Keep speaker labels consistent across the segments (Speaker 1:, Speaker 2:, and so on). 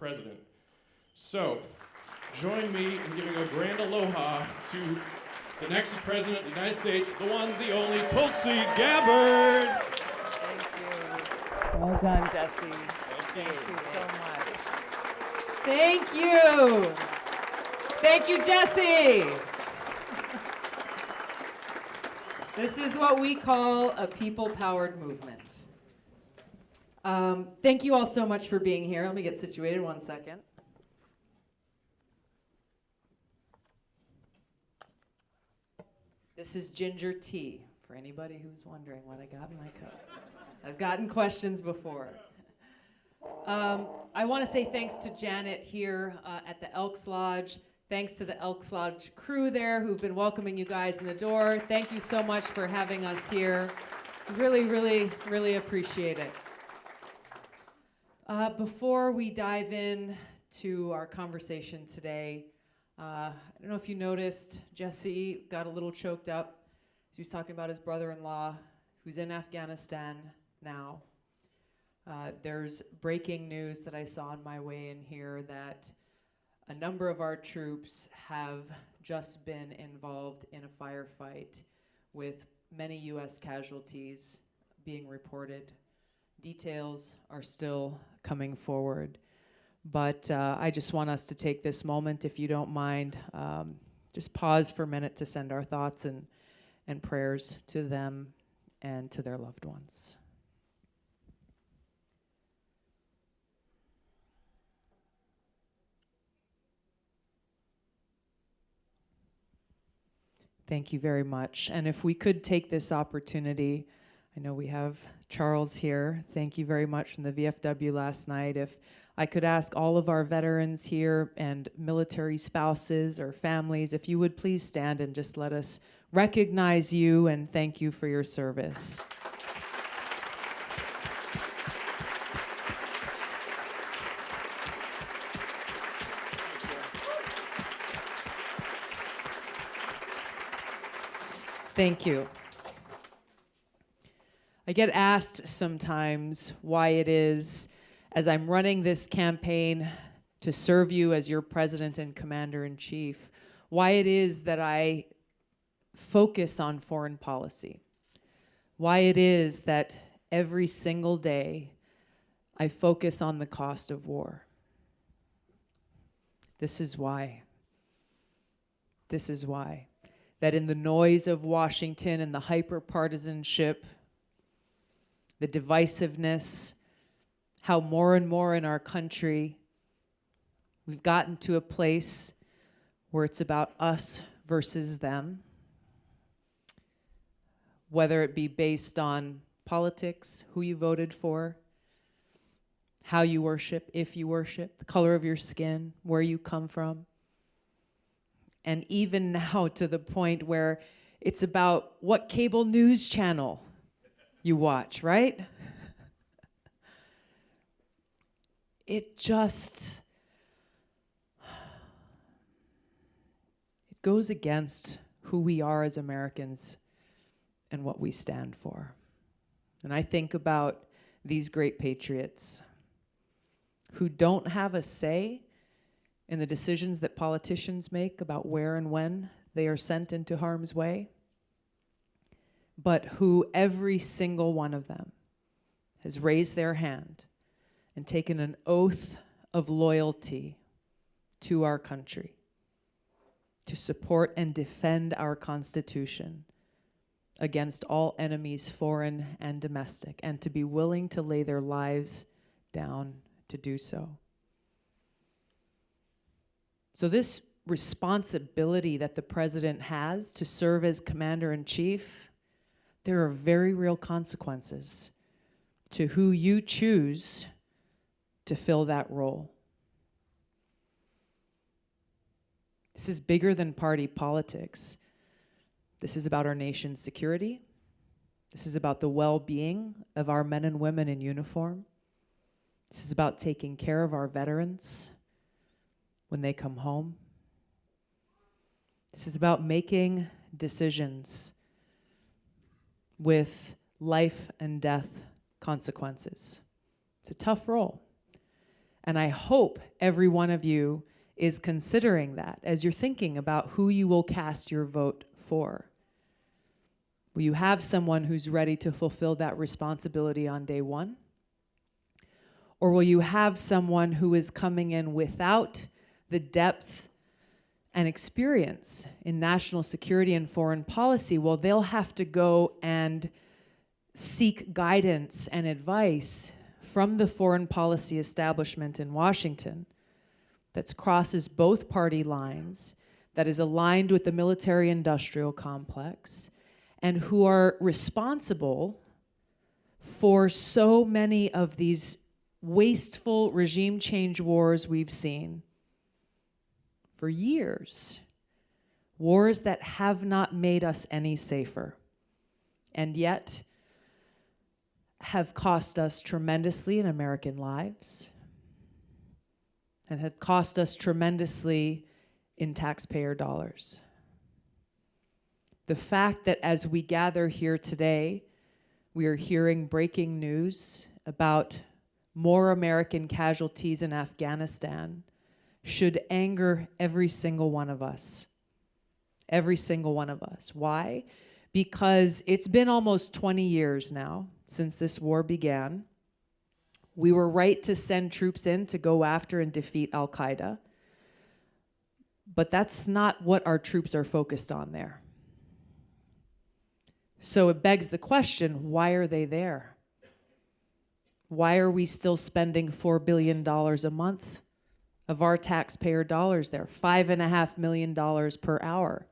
Speaker 1: president. So, join me in giving a grand aloha to the next president of the United States, the one, the only, Tulsi Gabbard.
Speaker 2: Thank you. Well done, Jesse. Thank you so much. Thank you. Thank you, Jesse. This is what we call a people-powered movement. Thank you all so much for being here. Let me get situated 1 second. This is ginger tea, for anybody who's wondering what I got in my cup. I've gotten questions before. I want to say thanks to Janet here at the Elks Lodge. Thanks to the Elks Lodge crew there who've been welcoming you guys in the door. Thank you so much for having us here. Really, really, really appreciate it. Before we dive in to our conversation today, I don't know if you noticed, Jesse got a little choked up. He was talking about his brother-in-law who's in Afghanistan now. There's breaking news that I saw on my way in here that a number of our troops have just been involved in a firefight with many U.S. casualties being reported. Details are still coming forward. But I just want us to take this moment, if you don't mind, just pause for a minute to send our thoughts and prayers to them and to their loved ones. Thank you very much. And if we could take this opportunity, I know we have Charles here. Thank you very much from the VFW last night. If I could ask all of our veterans here and military spouses or families, if you would please stand and just let us recognize you and thank you for your service. Thank you. I get asked sometimes why it is, as I'm running this campaign to serve you as your president and commander-in-chief, why it is that I focus on foreign policy. Why it is that every single day I focus on the cost of war. This is why. This is why. That in the noise of Washington and the hyper-partisanship, the divisiveness, how more and more in our country we've gotten to a place where it's about us versus them, whether it be based on politics, who you voted for, how you worship, if you worship, the color of your skin, where you come from. And even now to the point where it's about what cable news channel you watch, right? It just, it goes against who we are as Americans and what we stand for. And I think about these great patriots who don't have a say in the decisions that politicians make about where and when they are sent into harm's way, but who every single one of them has raised their hand and taken an oath of loyalty to our country, to support and defend our Constitution against all enemies, foreign and domestic, and to be willing to lay their lives down to do so. So this responsibility that the president has to serve as commander-in-chief, there are very real consequences to who you choose to fill that role. This is bigger than party politics. This is about our nation's security. This is about the well-being of our men and women in uniform. This is about taking care of our veterans when they come home. This is about making decisions with life and death consequences. It's a tough role. And I hope every one of you is considering that as you're thinking about who you will cast your vote for. Will you have someone who's ready to fulfill that responsibility on day one? Or will you have someone who is coming in without the depth and experience in national security and foreign policy? Well, they'll have to go and seek guidance and advice from the foreign policy establishment in Washington that crosses both party lines, that is aligned with the military-industrial complex, and who are responsible for so many of these wasteful regime change wars we've seen for years. Wars that have not made us any safer, and yet have cost us tremendously in American lives and have cost us tremendously in taxpayer dollars. The fact that as we gather here today, we are hearing breaking news about more American casualties in Afghanistan should anger every single one of us. Every single one of us. Why? Because it's been almost 20 years now since this war began. We were right to send troops in to go after and defeat Al-Qaeda. But that's not what our troops are focused on there. So it begs the question, why are they there? Why are we still spending $4 billion a month of our taxpayer dollars there? $5.5 million per hour.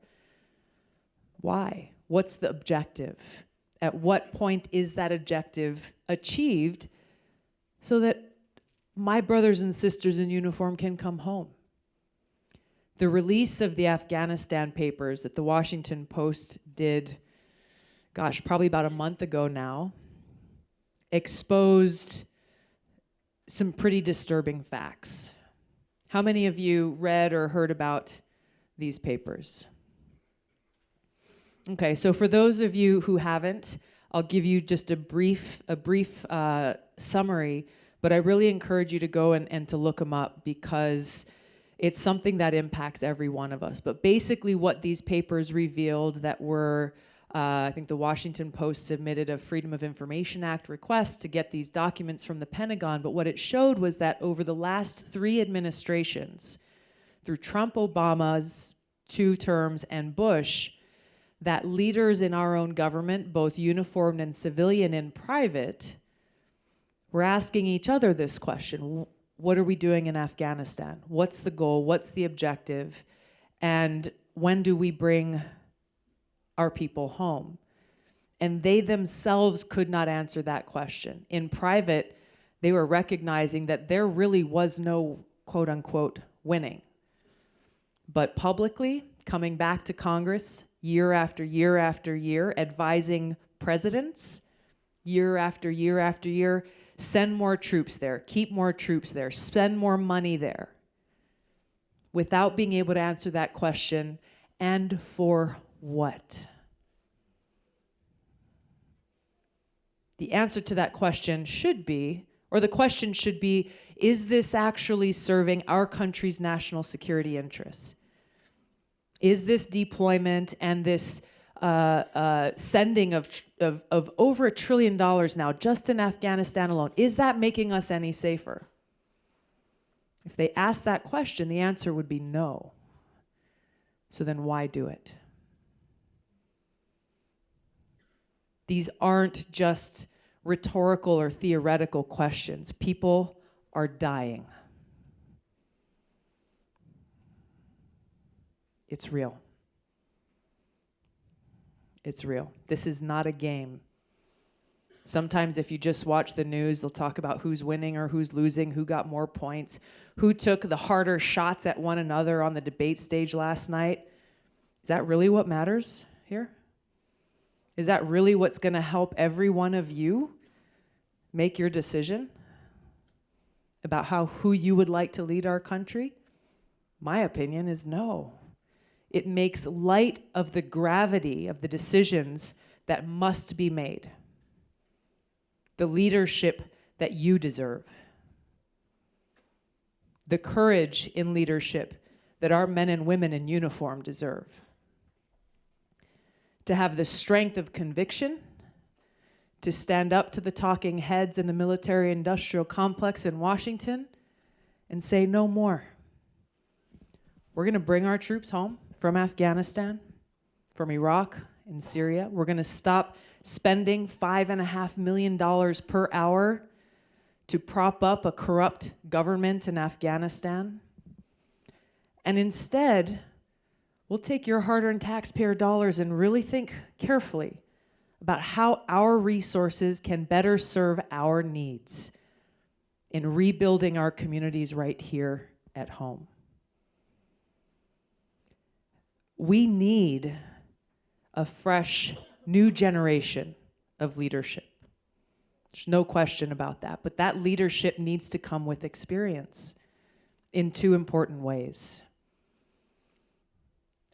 Speaker 2: Why? What's the objective? At what point is that objective achieved so that my brothers and sisters in uniform can come home? The release of the Afghanistan papers that the Washington Post did, probably about a month ago now, exposed some pretty disturbing facts. How many of you read or heard about these papers? Okay, so for those of you who haven't, I'll give you just a brief summary, but I really encourage you to go and to look them up because it's something that impacts every one of us. But basically what these papers revealed that were, I think the Washington Post submitted a Freedom of Information Act request to get these documents from the Pentagon, but what it showed was that over the last 3 administrations, through Trump, Obama's 2 terms, and Bush, that leaders in our own government, both uniformed and civilian and private, were asking each other this question: what are we doing in Afghanistan? What's the goal? What's the objective? And when do we bring our people home? And they themselves could not answer that question. In private, they were recognizing that there really was no quote unquote winning. But publicly, coming back to Congress year after year after year, advising presidents year after year after year, send more troops there, keep more troops there, spend more money there, without being able to answer that question, and for what? The answer to that question should be, or the question should be, is this actually serving our country's national security interests? Is this deployment and this sending of over $1 trillion now just in Afghanistan alone, is that making us any safer? If they ask that question, the answer would be no. So then why do it? These aren't just rhetorical or theoretical questions. People are dying. It's real. It's real. This is not a game. Sometimes if you just watch the news, they'll talk about who's winning or who's losing, who got more points, who took the harder shots at one another on the debate stage last night. Is that really what matters here? Is that really what's going to help every one of you make your decision about who you would like to lead our country? My opinion is no. It makes light of the gravity of the decisions that must be made, the leadership that you deserve. the courage in leadership that our men and women in uniform deserve. To have the strength of conviction, to stand up to the talking heads in the military-industrial complex in Washington and say no more. We're going to bring our troops home from Afghanistan, from Iraq and Syria. We're going to stop spending $5.5 million per hour to prop up a corrupt government in Afghanistan. And instead, we'll take your hard-earned taxpayer dollars and really think carefully about how our resources can better serve our needs in rebuilding our communities right here at home. We need a fresh, new generation of leadership. There's no question about that. But that leadership needs to come with experience in two important ways.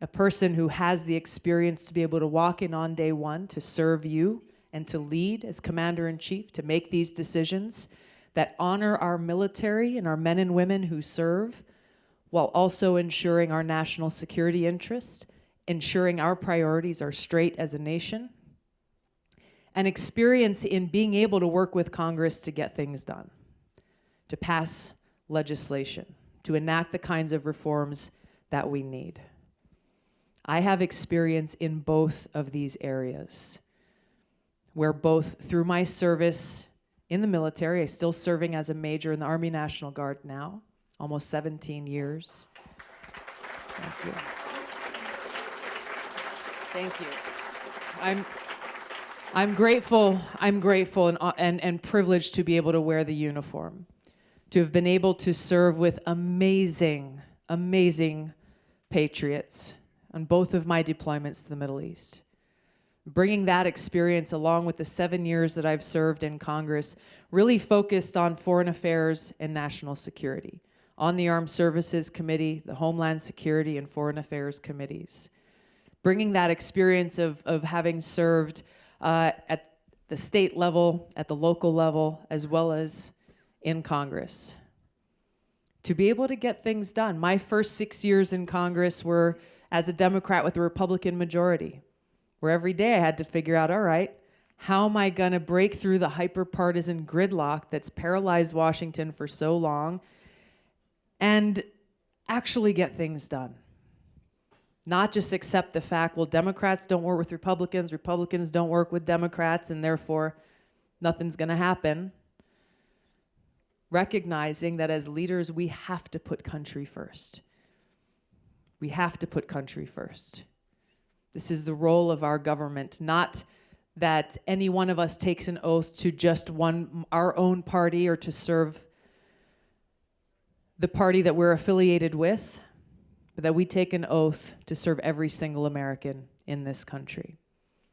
Speaker 2: A person who has the experience to be able to walk in on day one, to serve you and to lead as commander-in-chief, to make these decisions that honor our military and our men and women who serve, while also ensuring our national security interests, ensuring our priorities are straight as a nation, and experience in being able to work with Congress to get things done, to pass legislation, to enact the kinds of reforms that we need. I have experience in both of these areas, where both through my service in the military, I'm still serving as a major in the Army National Guard now, almost 17 years. Thank you. Thank you. I'm grateful and privileged to be able to wear the uniform, to have been able to serve with amazing, amazing patriots on both of my deployments to the Middle East. Bringing that experience along with the 7 years that I've served in Congress, really focused on foreign affairs and national security, on the Armed Services Committee, the Homeland Security and Foreign Affairs Committees. Bringing that experience of having served at the state level, at the local level, as well as in Congress. To be able to get things done. My first 6 years in Congress were as a Democrat with a Republican majority, where every day I had to figure out, all right, how am I going to break through the hyper-partisan gridlock that's paralyzed Washington for so long and actually get things done? Not just accept the fact, well, Democrats don't work with Republicans, Republicans don't work with Democrats, and therefore nothing's going to happen. Recognizing that as leaders, we have to put country first. We have to put country first. This is the role of our government, not that any one of us takes an oath to just our own party or to serve the party that we're affiliated with, but that we take an oath to serve every single American in this country.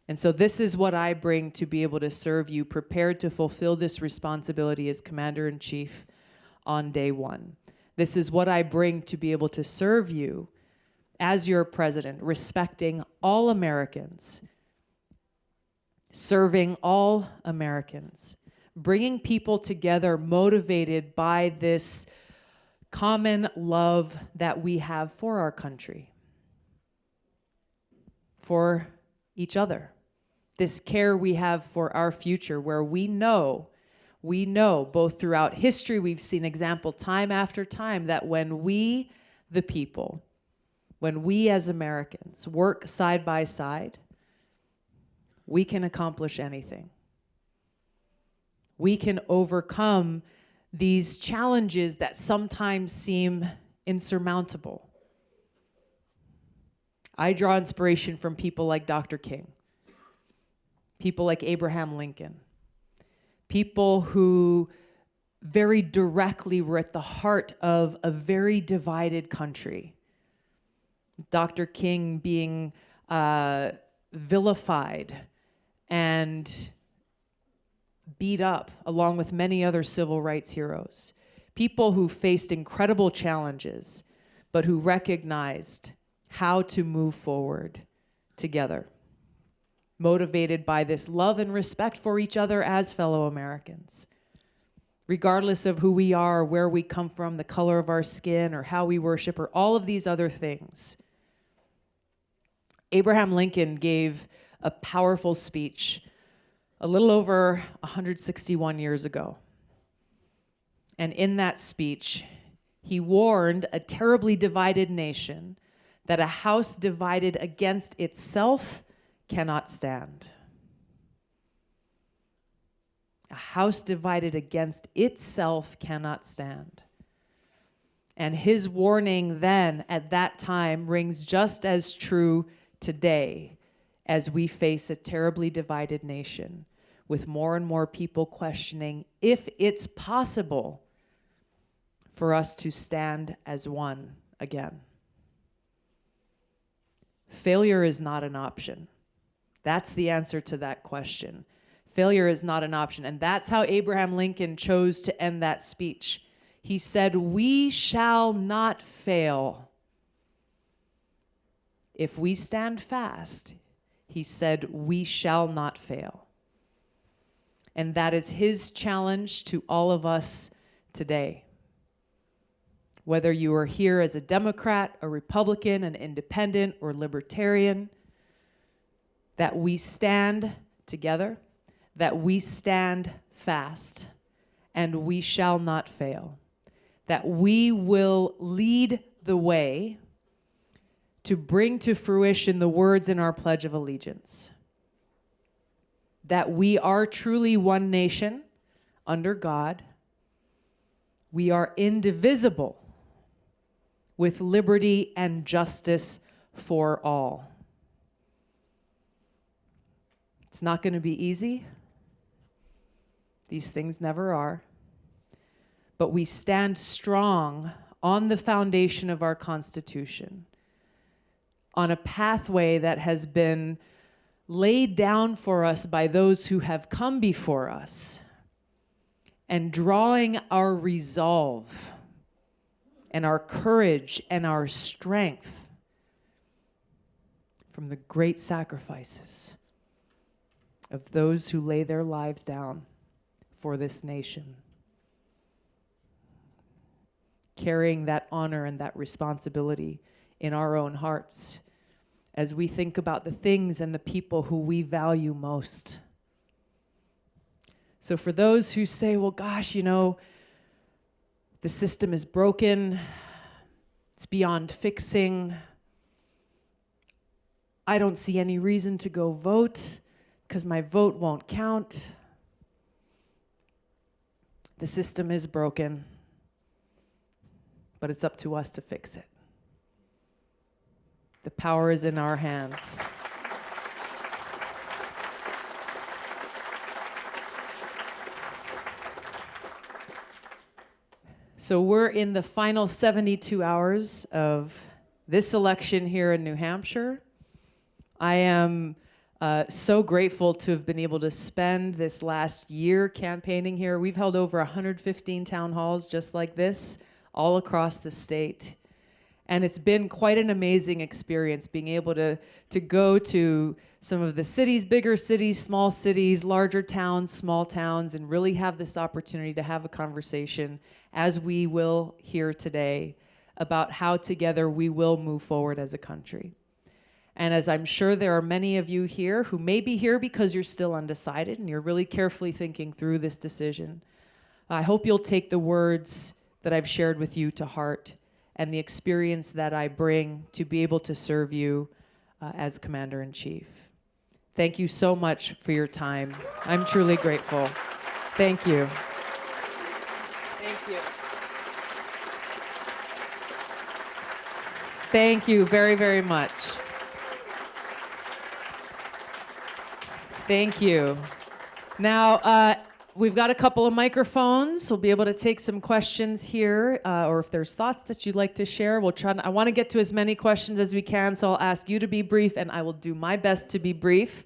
Speaker 2: And so this is what I bring to be able to serve you, prepared to fulfill this responsibility as Commander-in-Chief on day one. This is what I bring to be able to serve you as your president, respecting all Americans, serving all Americans, bringing people together motivated by this common love that we have for our country, for each other, this care we have for our future, where we know both throughout history, we've seen example time after time that when we, the people, when we as Americans work side by side, we can accomplish anything. We can overcome these challenges that sometimes seem insurmountable. I draw inspiration from people like Dr. King, people like Abraham Lincoln, people who very directly were at the heart of a very divided country. Dr. King being vilified and beat up, along with many other civil rights heroes. People who faced incredible challenges, but who recognized how to move forward together, motivated by this love and respect for each other as fellow Americans. regardless of who we are, where we come from, the color of our skin, or how we worship, or all of these other things. Abraham Lincoln gave a powerful speech a little over 161 years ago. And in that speech, he warned a terribly divided nation that a house divided against itself cannot stand. A house divided against itself cannot stand. And his warning then, at that time, rings just as true today as we face a terribly divided nation, with more and more people questioning if it's possible for us to stand as one again. Failure is not an option. That's the answer to that question. Failure is not an option. And that's how Abraham Lincoln chose to end that speech. He said, "We shall not fail. If we stand fast," he said, "we shall not fail." And that is his challenge to all of us today. Whether you are here as a Democrat, a Republican, an independent, or libertarian, that we stand together, that we stand fast, and we shall not fail. That we will lead the way to bring to fruition the words in our Pledge of Allegiance. That we are truly one nation under God. We are indivisible, with liberty and justice for all. It's not going to be easy. These things never are. But we stand strong on the foundation of our Constitution, on a pathway that has been laid down for us by those who have come before us, and drawing our resolve and our courage and our strength from the great sacrifices of those who lay their lives down for this nation. Carrying that honor and that responsibility in our own hearts as we think about the things and the people who we value most. So for those who say, well, gosh, you know, the system is broken, it's beyond fixing, I don't see any reason to go vote because my vote won't count. The system is broken, but it's up to us to fix it. The power is in our hands. So we're in the final 72 hours of this election here in New Hampshire. I am so grateful to have been able to spend this last year campaigning here. We've held over 115 town halls just like this all across the state. And it's been quite an amazing experience being able to go to some of the cities, bigger cities, small cities, larger towns, small towns, and really have this opportunity to have a conversation, as we will here today, about how together we will move forward as a country. And as I'm sure there are many of you here who may be here because you're still undecided and you're really carefully thinking through this decision, I hope you'll take the words that I've shared with you to heart and the experience that I bring to be able to serve you as Commander-in-Chief. Thank you so much for your time. I'm truly grateful. Thank you. Thank you. Thank you very, very much. Thank you. Now, we've got a couple of microphones. We'll be able to take some questions here, or if there's thoughts that you'd like to share, we'll try. I want to get to as many questions as we can, so I'll ask you to be brief, and I will do my best to be brief.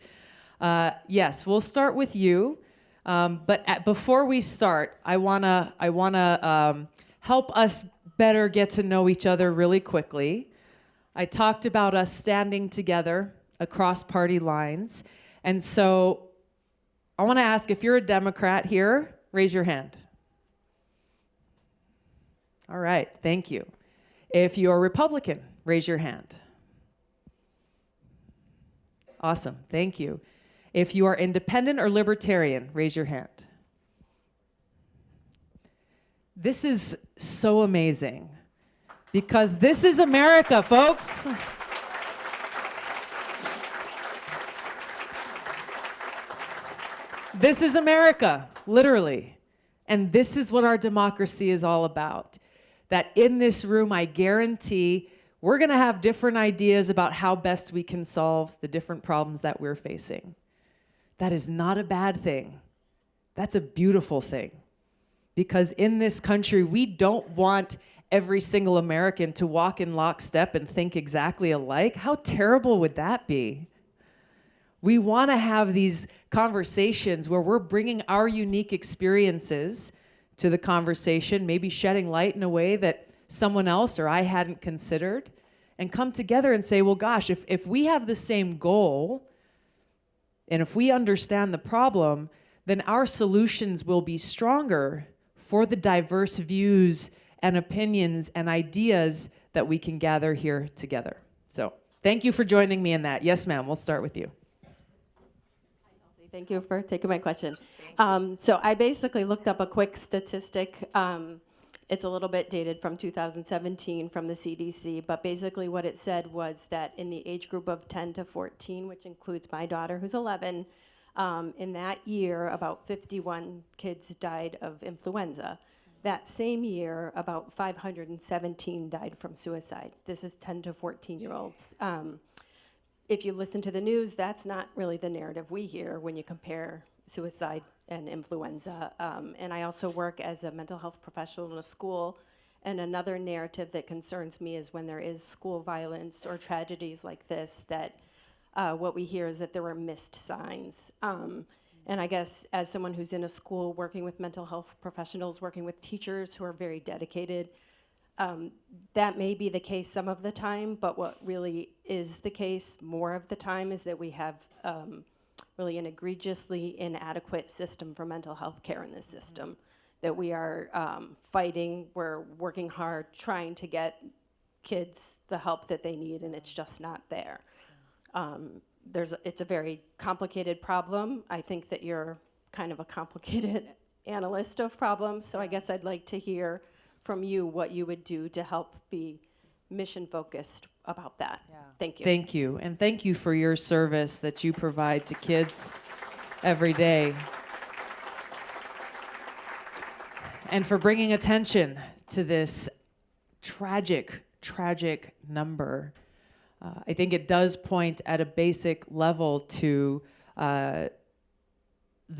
Speaker 2: Yes, we'll start with you, but before we start, I wanna help us better get to know each other really quickly. I talked about us standing together across party lines, and so I want to ask, if you're a Democrat here, raise your hand. All right, thank you. If you're Republican, raise your hand. Awesome, thank you. If you are independent or libertarian, raise your hand. This is so amazing because this is America, folks. This is America, literally. And this is what our democracy is all about. That in this room, I guarantee we're going to have different ideas about how best we can solve the different problems that we're facing. That is not a bad thing. That's a beautiful thing. Because in this country, we don't want every single American to walk in lockstep and think exactly alike. How terrible would that be? We want to have these conversations where we're bringing our unique experiences to the conversation, maybe shedding light in a way that someone else or I hadn't considered, and come together and say, well, gosh, if we have the same goal, and if we understand the problem, then our solutions will be stronger for the diverse views and opinions and ideas that we can gather here together. So thank you for joining me in that. Yes, ma'am, we'll start with you.
Speaker 3: Thank you for taking my question. So I basically looked up a quick statistic. It's a little bit dated from 2017 from the CDC, but basically what it said was that in the age group of 10 to 14, which includes my daughter who's 11, in that year, about 51 kids died of influenza. That same year, about 517 died from suicide. This is 10 to 14-year-olds. If you listen to the news, that's not really the narrative we hear when you compare suicide and influenza. And I also work as a mental health professional in a school. And another narrative that concerns me is when there is school violence or tragedies like this, that what we hear is that there were missed signs. And I guess as someone who's in a school working with mental health professionals, working with teachers who are very dedicated, that may be the case some of the time, but what really is the case more of the time is that we have really an egregiously inadequate system for mental health care in this system, that we are fighting, we're working hard, trying to get kids the help that they need, and it's just not there. It's a very complicated problem. I think that you're kind of a complicated analyst of problems, so I guess I'd like to hear from you what you would do to help be mission focused about that. Yeah. Thank you.
Speaker 2: Thank you, and thank you for your service that you provide to kids every day. And for bringing attention to this tragic, tragic number. I think it does point at a basic level to the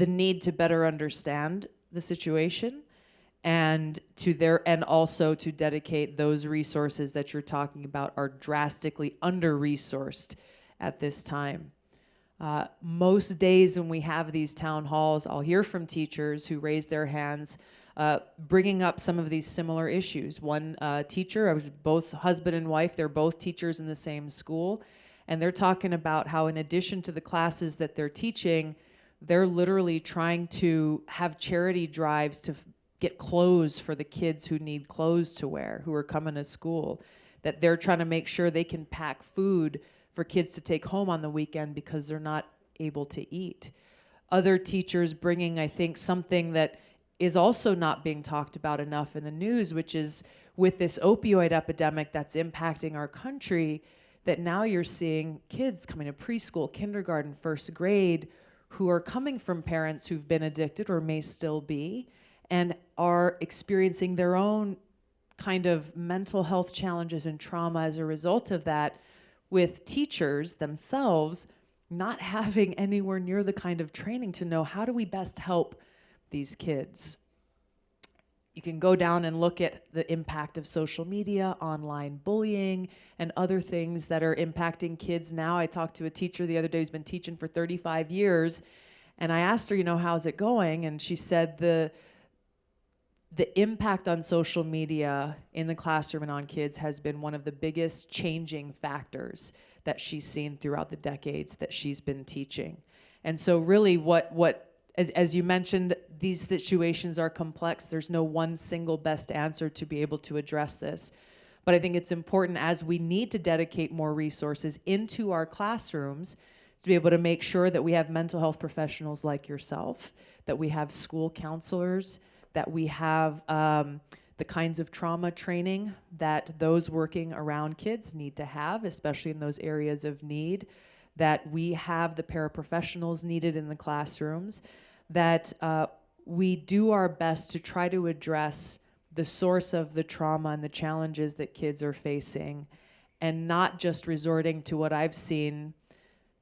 Speaker 2: need to better understand the situation and also to dedicate those resources that you're talking about are drastically under-resourced at this time. Most days when we have these town halls, I'll hear from teachers who raise their hands bringing up some of these similar issues. One teacher, I was both husband and wife, they're both teachers in the same school, and they're talking about how in addition to the classes that they're teaching, they're literally trying to have charity drives to get clothes for the kids who need clothes to wear, who are coming to school, that they're trying to make sure they can pack food for kids to take home on the weekend because they're not able to eat. Other teachers bringing, I think, something that is also not being talked about enough in the news, which is with this opioid epidemic that's impacting our country, that now you're seeing kids coming to preschool, kindergarten, first grade, who are coming from parents who've been addicted or may still be, and are experiencing their own kind of mental health challenges and trauma as a result of that, with teachers themselves not having anywhere near the kind of training to know how do we best help these kids. You can go down and look at the impact of social media, online bullying, and other things that are impacting kids now. I talked to a teacher the other day who's been teaching for 35 years, and I asked her, how's it going? And she said the impact on social media in the classroom and on kids has been one of the biggest changing factors that she's seen throughout the decades that she's been teaching. And so really as you mentioned, these situations are complex. There's no one single best answer to be able to address this. But I think it's important, as we need to dedicate more resources into our classrooms, to be able to make sure that we have mental health professionals like yourself, that we have school counselors, that we have the kinds of trauma training that those working around kids need to have, especially in those areas of need, that we have the paraprofessionals needed in the classrooms, that we do our best to try to address the source of the trauma and the challenges that kids are facing, and not just resorting to what I've seen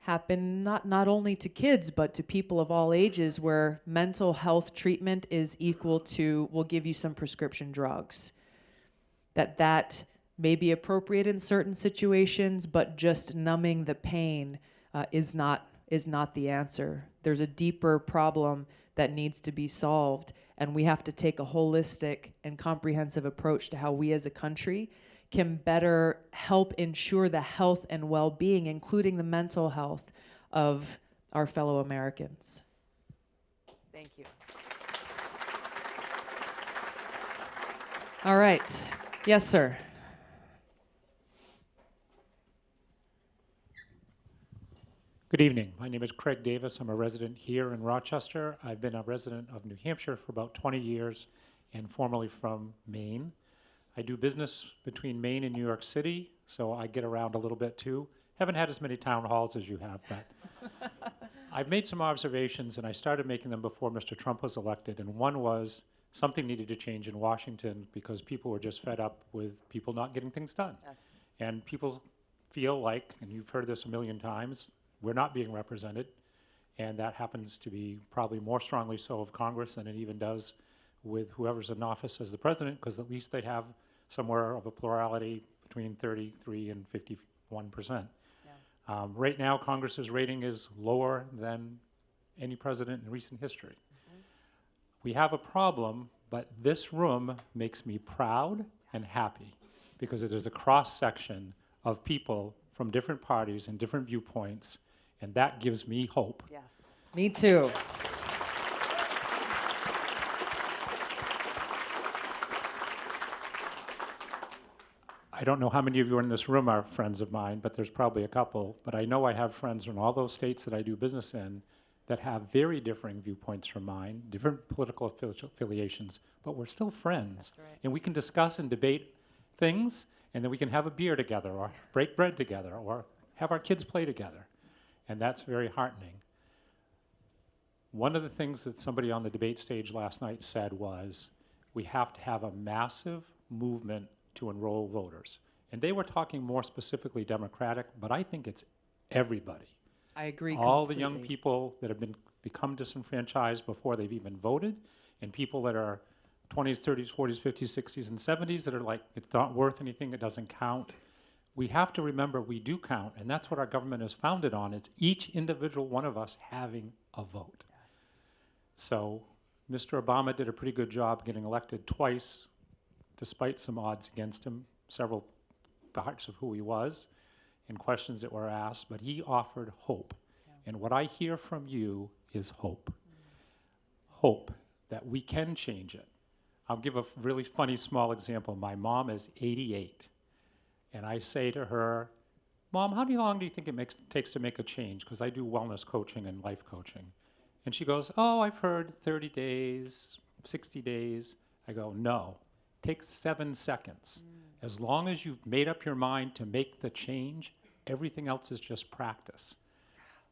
Speaker 2: happen not only to kids, but to people of all ages, where mental health treatment is equal to, we'll give you some prescription drugs. That may be appropriate in certain situations, but just numbing the pain is not the answer. There's a deeper problem that needs to be solved, and we have to take a holistic and comprehensive approach to how we as a country can better help ensure the health and well-being, including the mental health of our fellow Americans. Thank you. All right. Yes, sir.
Speaker 4: Good evening. My name is Craig Davis. I'm a resident here in Rochester. I've been a resident of New Hampshire for about 20 years and formerly from Maine. I do business between Maine and New York City, so I get around a little bit too. Haven't had as many town halls as you have, but I've made some observations, and I started making them before Mr. Trump was elected, and one was something needed to change in Washington because people were just fed up with people not getting things done. Yes. And people feel like, and you've heard this a million times, we're not being represented, and that happens to be probably more strongly so of Congress than it even does with whoever's in office as the president, because at least they have somewhere of a plurality between 33 and 51%. Yeah. Right now, Congress's rating is lower than any president in recent history. Mm-hmm. We have a problem, but this room makes me proud and happy because it is a cross-section of people from different parties and different viewpoints, and that gives me hope.
Speaker 2: Yes, me too.
Speaker 4: I don't know how many of you in this room are friends of mine, but there's probably a couple. But I know I have friends from all those states that I do business in that have very differing viewpoints from mine, different political affiliations, but we're still friends. That's right. And we can discuss and debate things, and then we can have a beer together or break bread together or have our kids play together. And that's very heartening. One of the things that somebody on the debate stage last night said was, we have to have a massive movement to enroll voters. And they were talking more specifically Democratic, but I think it's everybody.
Speaker 2: I agree
Speaker 4: All
Speaker 2: completely.
Speaker 4: the young people that have become disenfranchised before they've even voted, and people that are 20s, 30s, 40s, 50s, 60s, and 70s that are like, it's not worth anything, it doesn't count. We have to remember we do count, and that's what our government is founded on. It's each individual one of us having a vote. Yes. So Mr. Obama did a pretty good job getting elected twice, despite some odds against him, several parts of who he was and questions that were asked, but he offered hope. Yeah. And what I hear from you is hope. Hope that we can change it. I'll give a really funny small example. My mom is 88, and I say to her, Mom, how long do you think it takes to make a change? Because I do wellness coaching and life coaching. And she goes, oh, I've heard 30 days, 60 days. I go, no. Takes 7 seconds. As long as you've made up your mind to make the change, everything else is just practice.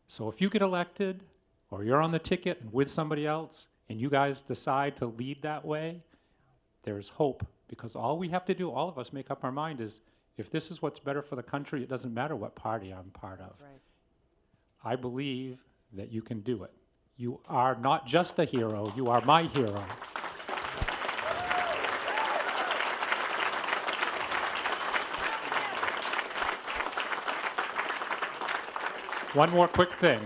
Speaker 4: So if you get elected, or you're on the ticket and with somebody else, and you guys decide to lead that way, there's hope. Because all we have to do, all of us make up our mind is, if this is what's better for the country, it doesn't matter what party I'm part of.
Speaker 2: Right.
Speaker 4: I believe that you can do it. You are not just a hero, you are my hero. One more quick thing.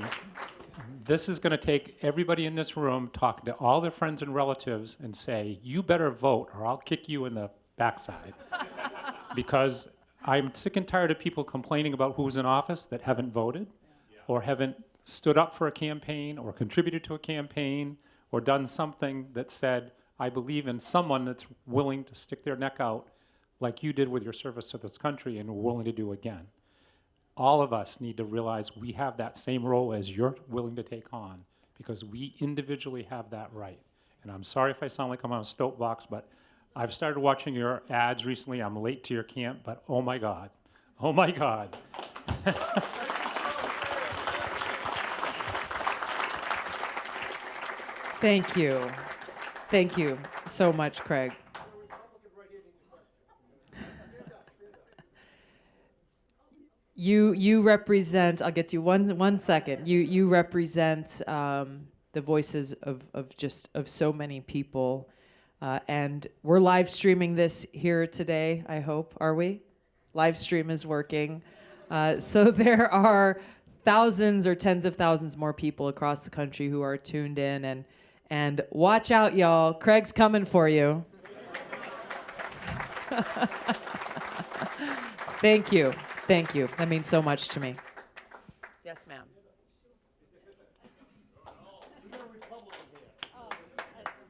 Speaker 4: This is going to take everybody in this room talking to all their friends and relatives and say, you better vote or I'll kick you in the backside. Because I'm sick and tired of people complaining about who's in office that haven't voted or haven't stood up for a campaign or contributed to a campaign or done something that said, I believe in someone that's willing to stick their neck out like you did with your service to this country and were willing to do again. All of us need to realize we have that same role as you're willing to take on, because we individually have that right. And I'm sorry if I sound like I'm on a soapbox, but I've started watching your ads recently. I'm late to your camp, but oh my God. Oh my God.
Speaker 2: Thank you. Thank you so much, Craig. You represent, I'll get to you one second. You represent the voices of so many people. And we're live streaming this here today, I hope. Are we? Live stream is working. So there are thousands or tens of thousands more people across the country who are tuned in. And watch out, y'all. Craig's coming for you. Thank you. Thank you. That means so much to me. Yes, ma'am.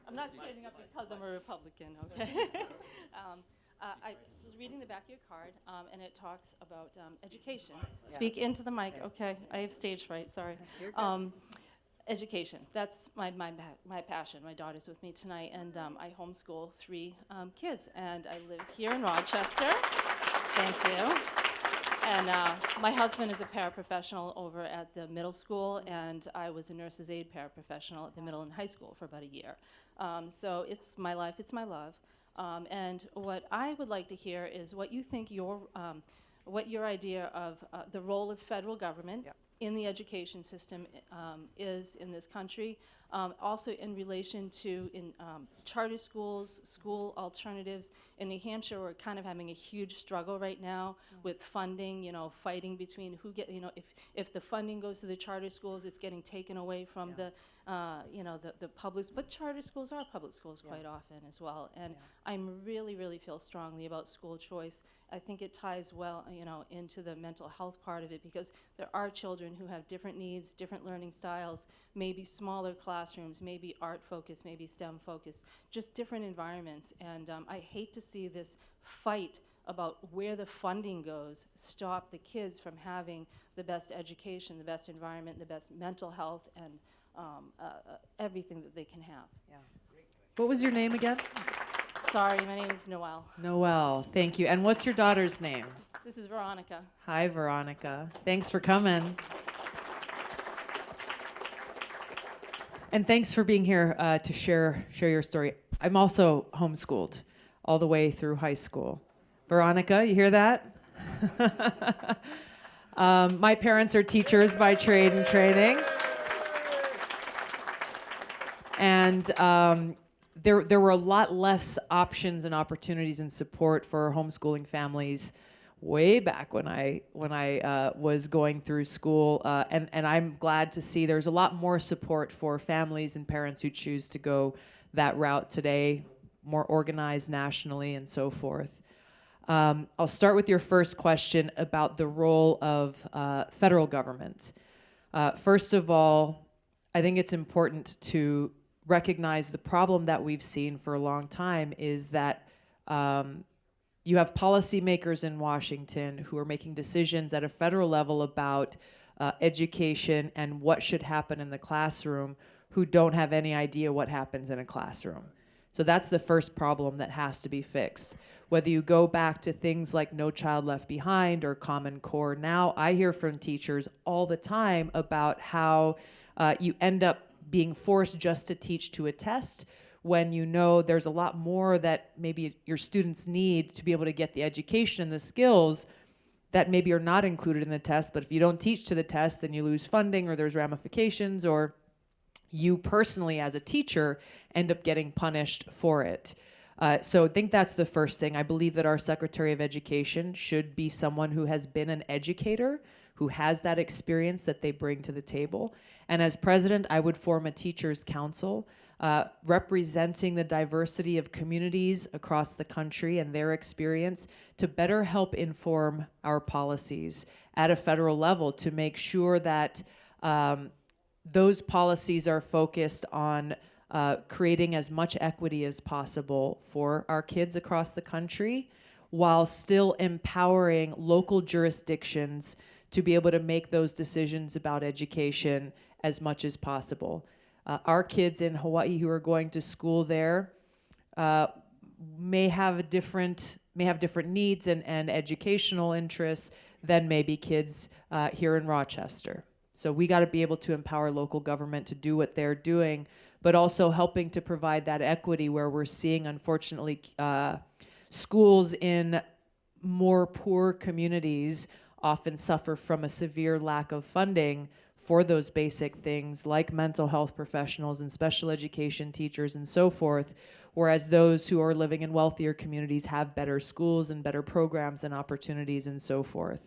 Speaker 5: I'm not standing up because I'm a Republican, okay? I was reading the back of your card, and it talks about education. Yeah. Speak into the mic, okay? I have stage fright, sorry. Education, that's my passion. My daughter's with me tonight, and I homeschool 3 kids, and I live here in Rochester. Thank you. And my husband is a paraprofessional over at the middle school, and I was a nurse's aide paraprofessional at the middle and high school for about a year. So it's my life, it's my love. And what I would like to hear is what you think what your idea of the role of federal government in the education system is in this country. Also in relation to charter schools, school alternatives. In New Hampshire, we're kind of having a huge struggle right now with funding, fighting between who get, if the funding goes to the charter schools, it's getting taken away from the public, but charter schools are public schools quite often as well. And I'm really feel strongly about school choice. I think it ties well, into the mental health part of it, because there are children who have different needs, different learning styles, maybe smaller classrooms, maybe art focused, maybe STEM focused, just different environments. And I hate to see this fight about where the funding goes stop the kids from having the best education, the best environment, the best mental health, and everything that they can have.
Speaker 2: Yeah. What was your name again?
Speaker 5: Sorry, my name is Noelle.
Speaker 2: Noelle, thank you. And what's your daughter's name?
Speaker 5: This is Veronica.
Speaker 2: Hi, Veronica. Thanks for coming. And thanks for being here to share your story. I'm also homeschooled all the way through high school. Veronica, you hear that? My parents are teachers by trade and training. And there were a lot less options and opportunities and support for homeschooling families way back when I was going through school, and I'm glad to see there's a lot more support for families and parents who choose to go that route today, more organized nationally and so forth. I'll start with your first question about the role of federal government. First of all, I think it's important to recognize the problem that we've seen for a long time is that you have policymakers in Washington who are making decisions at a federal level about education and what should happen in the classroom who don't have any idea what happens in a classroom. So that's the first problem that has to be fixed. Whether you go back to things like No Child Left Behind or Common Core, now I hear from teachers all the time about how you end up being forced just to teach to a test when you know there's a lot more that maybe your students need to be able to get the education and the skills that maybe are not included in the test. But if you don't teach to the test, then you lose funding or there's ramifications, or you personally as a teacher end up getting punished for it. So I think that's the first thing. I believe that our Secretary of Education should be someone who has been an educator, who has that experience that they bring to the table. And as president, I would form a teachers' council representing the diversity of communities across the country and their experience to better help inform our policies at a federal level to make sure that those policies are focused on creating as much equity as possible for our kids across the country, while still empowering local jurisdictions to be able to make those decisions about education as much as possible. Our kids in Hawaii who are going to school there may have different needs and educational interests than maybe kids here in Rochester. So we got to be able to empower local government to do what they're doing, but also helping to provide that equity where we're seeing, unfortunately, schools in more poor communities often suffer from a severe lack of funding for those basic things like mental health professionals and special education teachers and so forth, whereas those who are living in wealthier communities have better schools and better programs and opportunities and so forth.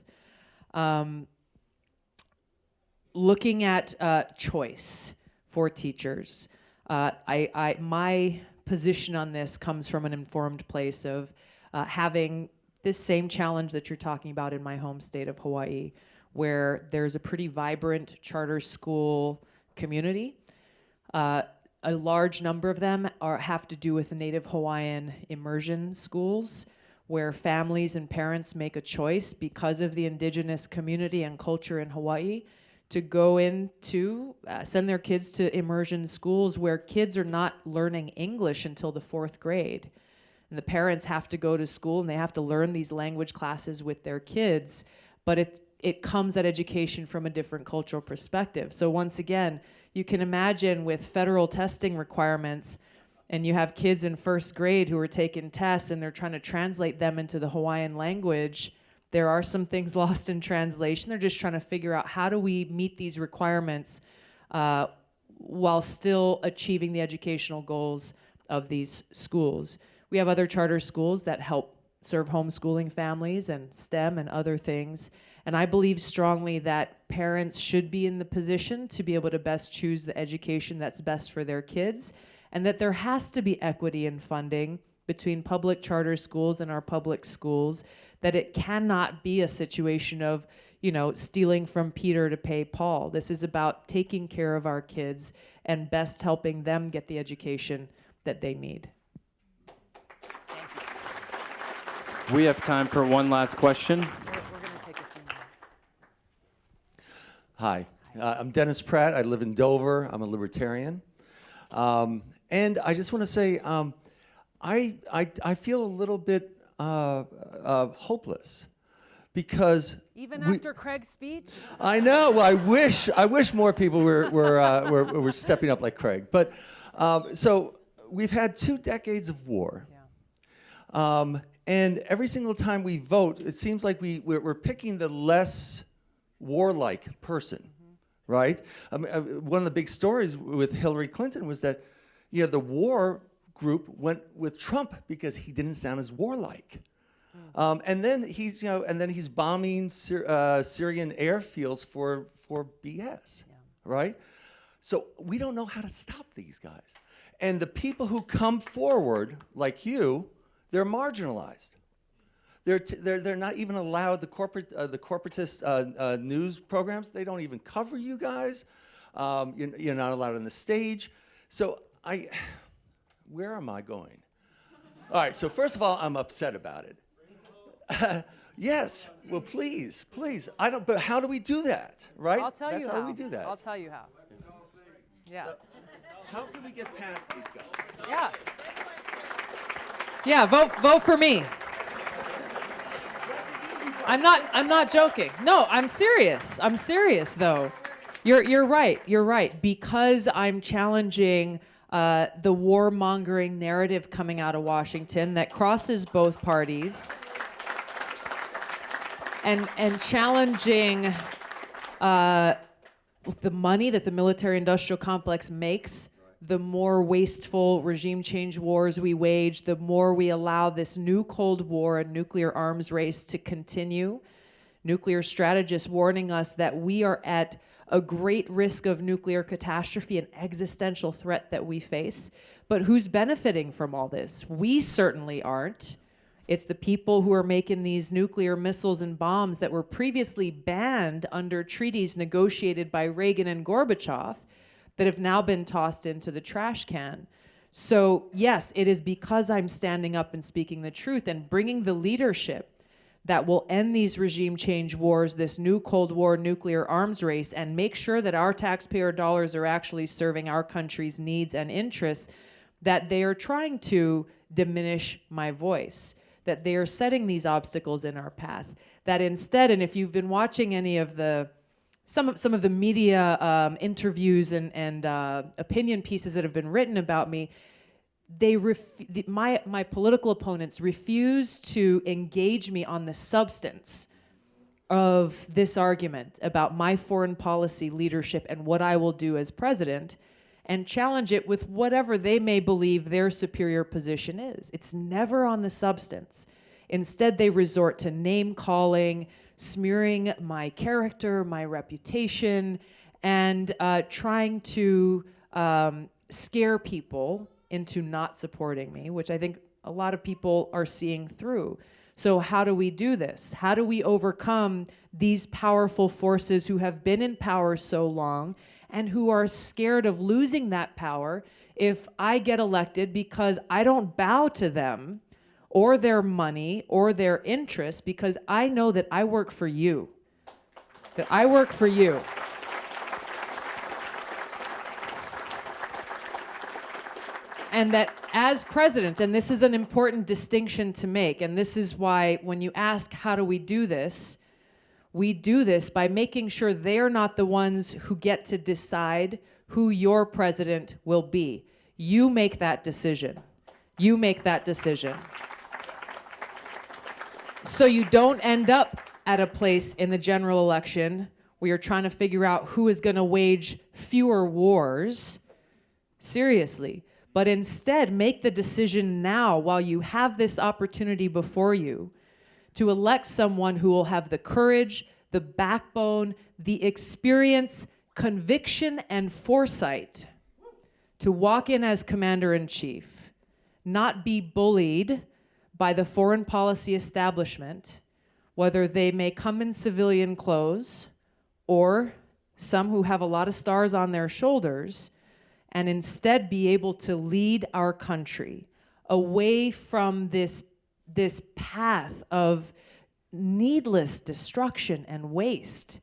Speaker 2: Looking at choice for teachers, my position on this comes from an informed place of having this same challenge that you're talking about in my home state of Hawaii, where there's a pretty vibrant charter school community. A large number of them have to do with Native Hawaiian immersion schools, where families and parents make a choice because of the indigenous community and culture in Hawaii to go into, send their kids to immersion schools where kids are not learning English until the 4th grade. And the parents have to go to school and they have to learn these language classes with their kids, but it comes at education from a different cultural perspective. So once again, you can imagine with federal testing requirements, and you have kids in 1st grade who are taking tests and they're trying to translate them into the Hawaiian language. There are some things lost in translation. They're just trying to figure out how do we meet these requirements while still achieving the educational goals of these schools. We have other charter schools that help serve homeschooling families and STEM and other things. And I believe strongly that parents should be in the position to be able to best choose the education that's best for their kids, and that there has to be equity in funding between public charter schools and our public schools, that it cannot be a situation of, you know, stealing from Peter to pay Paul. This is about taking care of our kids and best helping them get the education that they need.
Speaker 6: We have time for one last question.
Speaker 2: We're going to take a few more.
Speaker 7: Hi, I'm Dennis Pratt. I live in Dover. I'm a libertarian. And I just want to say, I feel a little bit hopeless because
Speaker 2: Even after Craig's speech?
Speaker 7: I know. Well, I wish more people were stepping up like Craig. But so we've had 2 decades of war. Yeah. And every single time we vote, it seems like we're picking the less warlike person, right? I mean, one of the big stories with Hillary Clinton was that, you know, the war group went with Trump because he didn't sound as warlike. And then he's bombing Syrian airfields for BS, right? So we don't know how to stop these guys. And the people who come forward, like you, they're marginalized. They're not even allowed the corporatist news programs. They don't even cover you guys. You're not allowed on the stage. So where am I going? All right. So first of all, I'm upset about it. Yes. Well, please. I don't. But how do we do that? Right?
Speaker 2: I'll tell you how.
Speaker 7: That's how we do that.
Speaker 2: I'll tell you how. Yeah.
Speaker 7: How can we get past these guys?
Speaker 2: Yeah. Yeah, vote for me. I'm not joking. No, I'm serious. I'm serious though. You're right. Because I'm challenging the warmongering narrative coming out of Washington that crosses both parties, and challenging the money that the military-industrial complex makes. The more wasteful regime change wars we wage, the more we allow this new Cold War and nuclear arms race to continue. Nuclear strategists warning us that we are at a great risk of nuclear catastrophe, an existential threat that we face. But who's benefiting from all this? We certainly aren't. It's the people who are making these nuclear missiles and bombs that were previously banned under treaties negotiated by Reagan and Gorbachev, that have now been tossed into the trash can. So yes, it is because I'm standing up and speaking the truth and bringing the leadership that will end these regime change wars, this new Cold War nuclear arms race, and make sure that our taxpayer dollars are actually serving our country's needs and interests, that they are trying to diminish my voice, that they are setting these obstacles in our path, that instead, and if you've been watching any of the some of the media interviews and opinion pieces that have been written about me, my political opponents refuse to engage me on the substance of this argument about my foreign policy leadership and what I will do as president, and challenge it with whatever they may believe their superior position is. It's never on the substance. Instead, they resort to name calling, smearing my character, my reputation, and trying to scare people into not supporting me, which I think a lot of people are seeing through. So how do we do this? How do we overcome these powerful forces who have been in power so long and who are scared of losing that power if I get elected, because I don't bow to them or their money or their interests, because I know that I work for you, that I work for you. And that as president, and this is an important distinction to make, and this is why when you ask how do we do this by making sure they're not the ones who get to decide who your president will be. You make that decision. You make that decision. So you don't end up at a place in the general election where you're trying to figure out who is going to wage fewer wars. Seriously. But instead, make the decision now while you have this opportunity before you to elect someone who will have the courage, the backbone, the experience, conviction, and foresight to walk in as commander-in-chief, not be bullied by the foreign policy establishment, whether they may come in civilian clothes or some who have a lot of stars on their shoulders, and instead be able to lead our country away from this path of needless destruction and waste,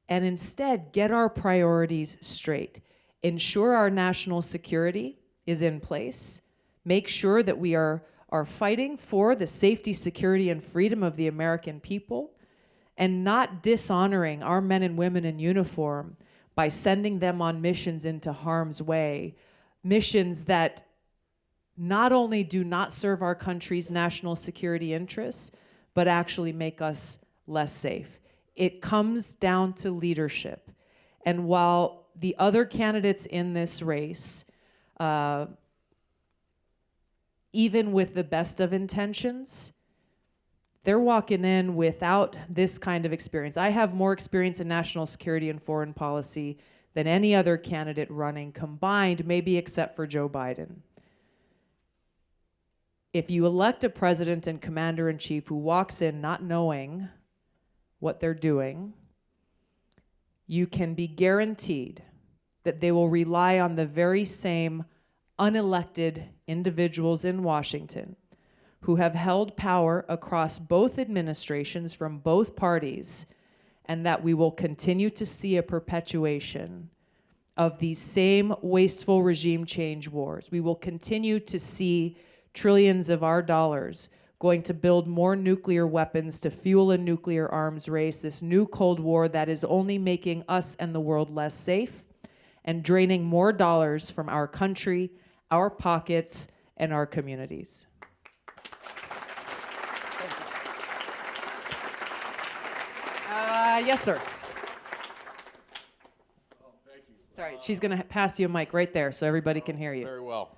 Speaker 2: and instead get our priorities straight. Ensure our national security is in place. Make sure that we are fighting for the safety, security, and freedom of the American people, and not dishonoring our men and women in uniform by sending them on missions into harm's way, missions that not only do not serve our country's national security interests, but actually make us less safe. It comes down to leadership. And while the other candidates in this race, even with the best of intentions, they're walking in without this kind of experience. I have more experience in national security and foreign policy than any other candidate running combined, maybe except for Joe Biden. If you elect a president and commander-in-chief who walks in not knowing what they're doing, you can be guaranteed that they will rely on the very same unelected individuals in Washington who have held power across both administrations from both parties, and that we will continue to see a perpetuation of these same wasteful regime change wars. We will continue to see trillions of our dollars going to build more nuclear weapons to fuel a nuclear arms race, this new Cold War that is only making us and the world less safe and draining more dollars from our country, our pockets, and our communities. Yes, sir.
Speaker 8: Oh, thank you.
Speaker 2: Sorry, she's going to pass you a mic right there so everybody can hear you.
Speaker 8: Very well.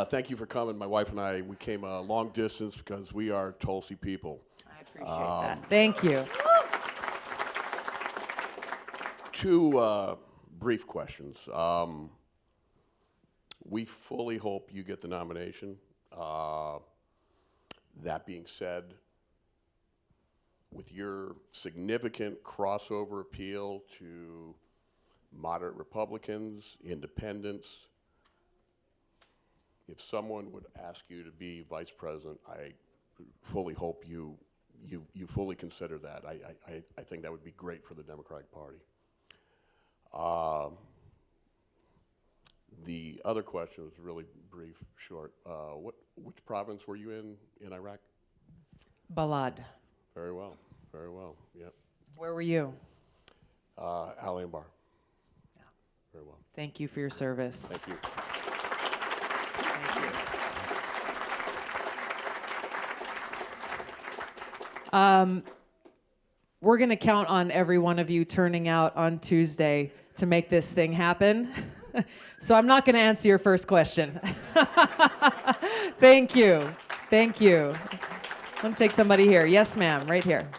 Speaker 8: Thank you for coming. My wife and I, we came a long distance because we are Tulsi people.
Speaker 2: I appreciate that. Thank you.
Speaker 8: Two brief questions. We fully hope you get the nomination. That being said, with your significant crossover appeal to moderate Republicans, independents. If someone would ask you to be vice president, I fully hope you fully consider that. I think that would be great for the Democratic Party. The other question was really brief, short. Which province were you in Iraq?
Speaker 2: Balad.
Speaker 8: Very well, very well, yep.
Speaker 2: Where were you?
Speaker 8: Al Anbar.
Speaker 2: Yeah.
Speaker 8: Very well.
Speaker 2: Thank you for your service.
Speaker 8: Thank you.
Speaker 2: We're going to count on every one of you turning out on Tuesday to make this thing happen. So I'm not going to answer your first question. Thank you. Thank you. Let's take somebody here. Yes, ma'am, right here.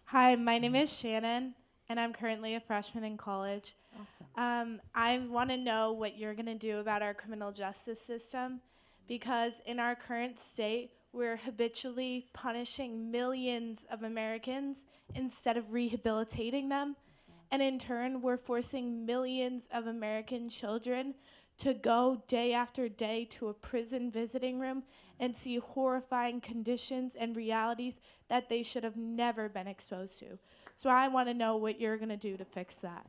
Speaker 9: Hi, my name is Shannon, and I'm currently a freshman in college.
Speaker 2: Awesome.
Speaker 9: I want to know what you're going to do about our criminal justice system, because in our current state, we're habitually punishing millions of Americans instead of rehabilitating them. And in turn, we're forcing millions of American children to go day after day to a prison visiting room and see horrifying conditions and realities that they should have never been exposed to. So I want to know what you're going to do to fix that.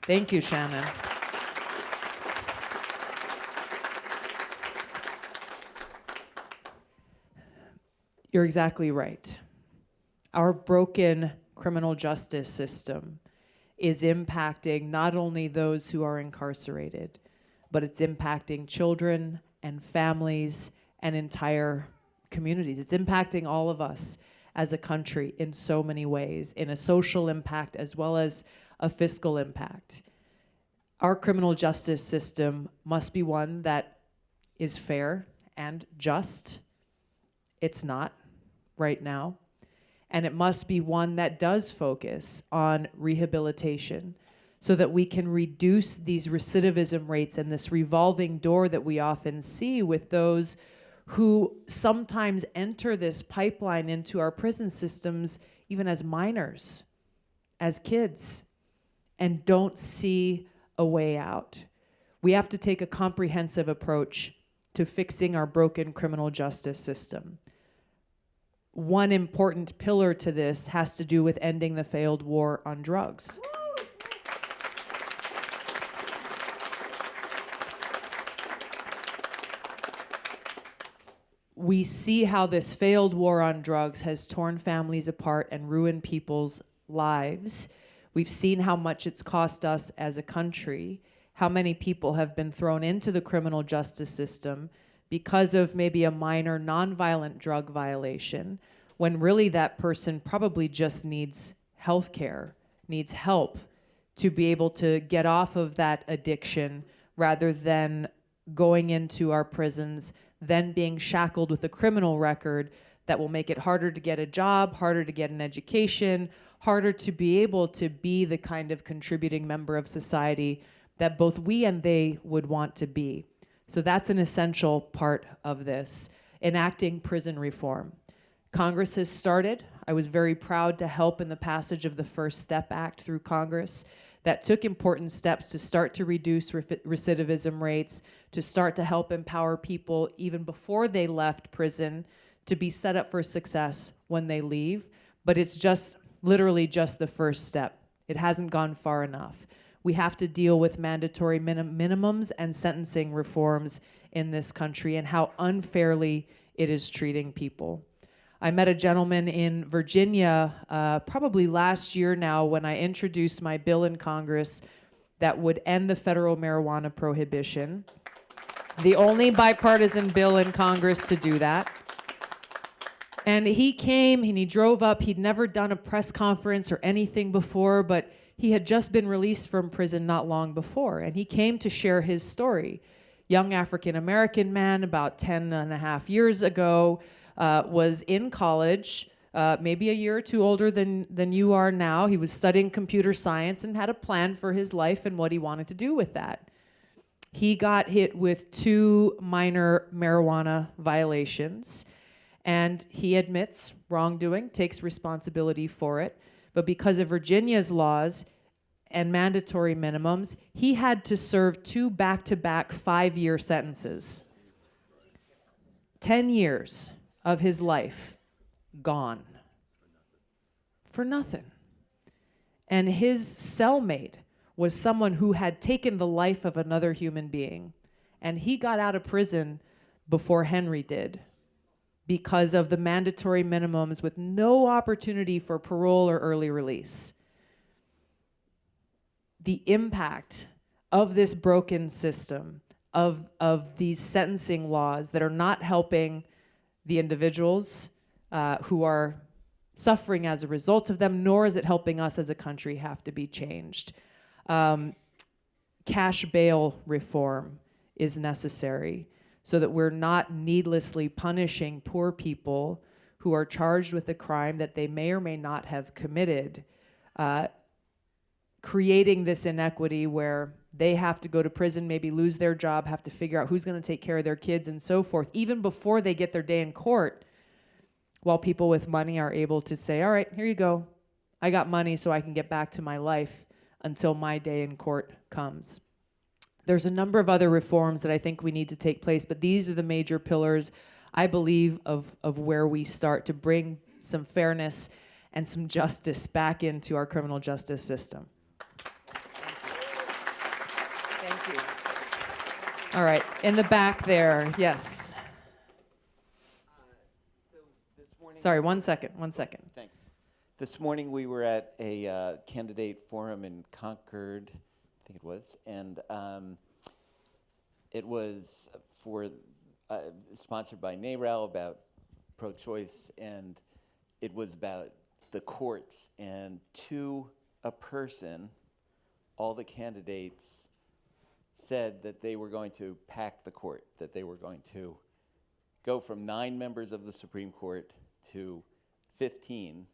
Speaker 2: Thank you, Shannon. You're exactly right. Our broken criminal justice system is impacting not only those who are incarcerated, but it's impacting children and families and entire communities. It's impacting all of us as a country in so many ways, in a social impact as well as a fiscal impact. Our criminal justice system must be one that is fair and just. It's not right now. And it must be one that does focus on rehabilitation so that we can reduce these recidivism rates and this revolving door that we often see with those who sometimes enter this pipeline into our prison systems even as minors, as kids, and don't see a way out. We have to take a comprehensive approach to fixing our broken criminal justice system. One important pillar to this has to do with ending the failed war on drugs. We see how this failed war on drugs has torn families apart and ruined people's lives. We've seen how much it's cost us as a country, how many people have been thrown into the criminal justice system because of maybe a minor nonviolent drug violation, when really that person probably just needs health care, needs help to be able to get off of that addiction rather than going into our prisons, then being shackled with a criminal record that will make it harder to get a job, harder to get an education, harder to be able to be the kind of contributing member of society that both we and they would want to be. So that's an essential part of this, enacting prison reform. Congress has started. I was very proud to help in the passage of the First Step Act through Congress that took important steps to start to reduce recidivism rates, to start to help empower people even before they left prison to be set up for success when they leave. But it's just literally just the first step. It hasn't gone far enough. We have to deal with mandatory minimums and sentencing reforms in this country and how unfairly it is treating people. I met a gentleman in Virginia probably last year now when I introduced my bill in Congress that would end the federal marijuana prohibition. The only bipartisan bill in Congress to do that. And he came and he drove up. He'd never done a press conference or anything before, but he had just been released from prison not long before. And he came to share his story. Young African-American man, about 10 and a half years ago, was in college, maybe a year or two older than you are now. He was studying computer science and had a plan for his life and what he wanted to do with that. He got hit with 2 minor marijuana violations. And he admits wrongdoing, takes responsibility for it. But because of Virginia's laws and mandatory minimums, he had to serve 2 back-to-back 5-year sentences. 10 years of his life gone for nothing. And his cellmate was someone who had taken the life of another human being. And he got out of prison before Henry did because of the mandatory minimums with no opportunity for parole or early release. The impact of this broken system, of these sentencing laws that are not helping the individuals who are suffering as a result of them, nor is it helping us as a country, have to be changed. Cash bail reform is necessary so that we're not needlessly punishing poor people who are charged with a crime that they may or may not have committed, creating this inequity where they have to go to prison, maybe lose their job, have to figure out who's going to take care of their kids and so forth, even before they get their day in court, while people with money are able to say, all right, here you go. I got money so I can get back to my life until my day in court comes. There's a number of other reforms that I think we need to take place, but these are the major pillars, I believe, of where we start to bring some fairness and some justice back into our criminal justice system. Thank you. All right, in the back there, yes. Sorry, one second.
Speaker 10: Thanks. This morning we were at a candidate forum in Concord, I think it was, and it was for sponsored by NARAL about pro-choice, and it was about the courts. And to a person, all the candidates said that they were going to pack the court, that they were going to go from 9 members of the Supreme Court to 15,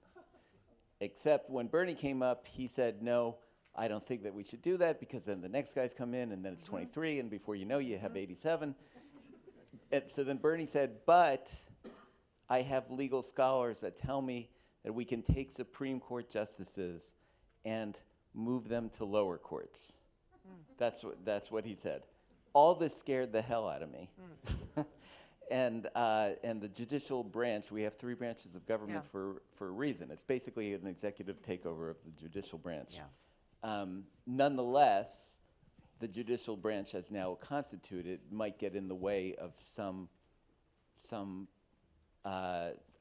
Speaker 10: except when Bernie came up, he said, no, I don't think that we should do that because then the next guys come in and then it's 23 and before you know you have 87. And so then Bernie said, but I have legal scholars that tell me that we can take Supreme Court justices and move them to lower courts. That's what he said. All this scared the hell out of me. And the judicial branch, we have 3 branches of government for a reason. It's basically an executive takeover of the judicial branch. Nonetheless, the judicial branch as now constituted might get in the way of some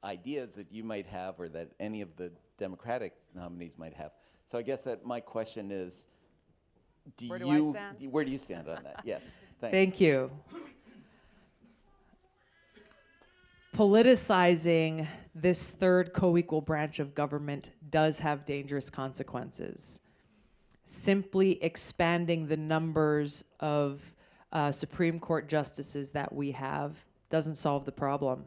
Speaker 10: ideas that you might have or that any of the Democratic nominees might have. So I guess that my question is, where do you stand on that? Yes, thanks.
Speaker 2: Thank you. Politicizing this 3rd co-equal branch of government does have dangerous consequences. Simply expanding the numbers of Supreme Court justices that we have doesn't solve the problem.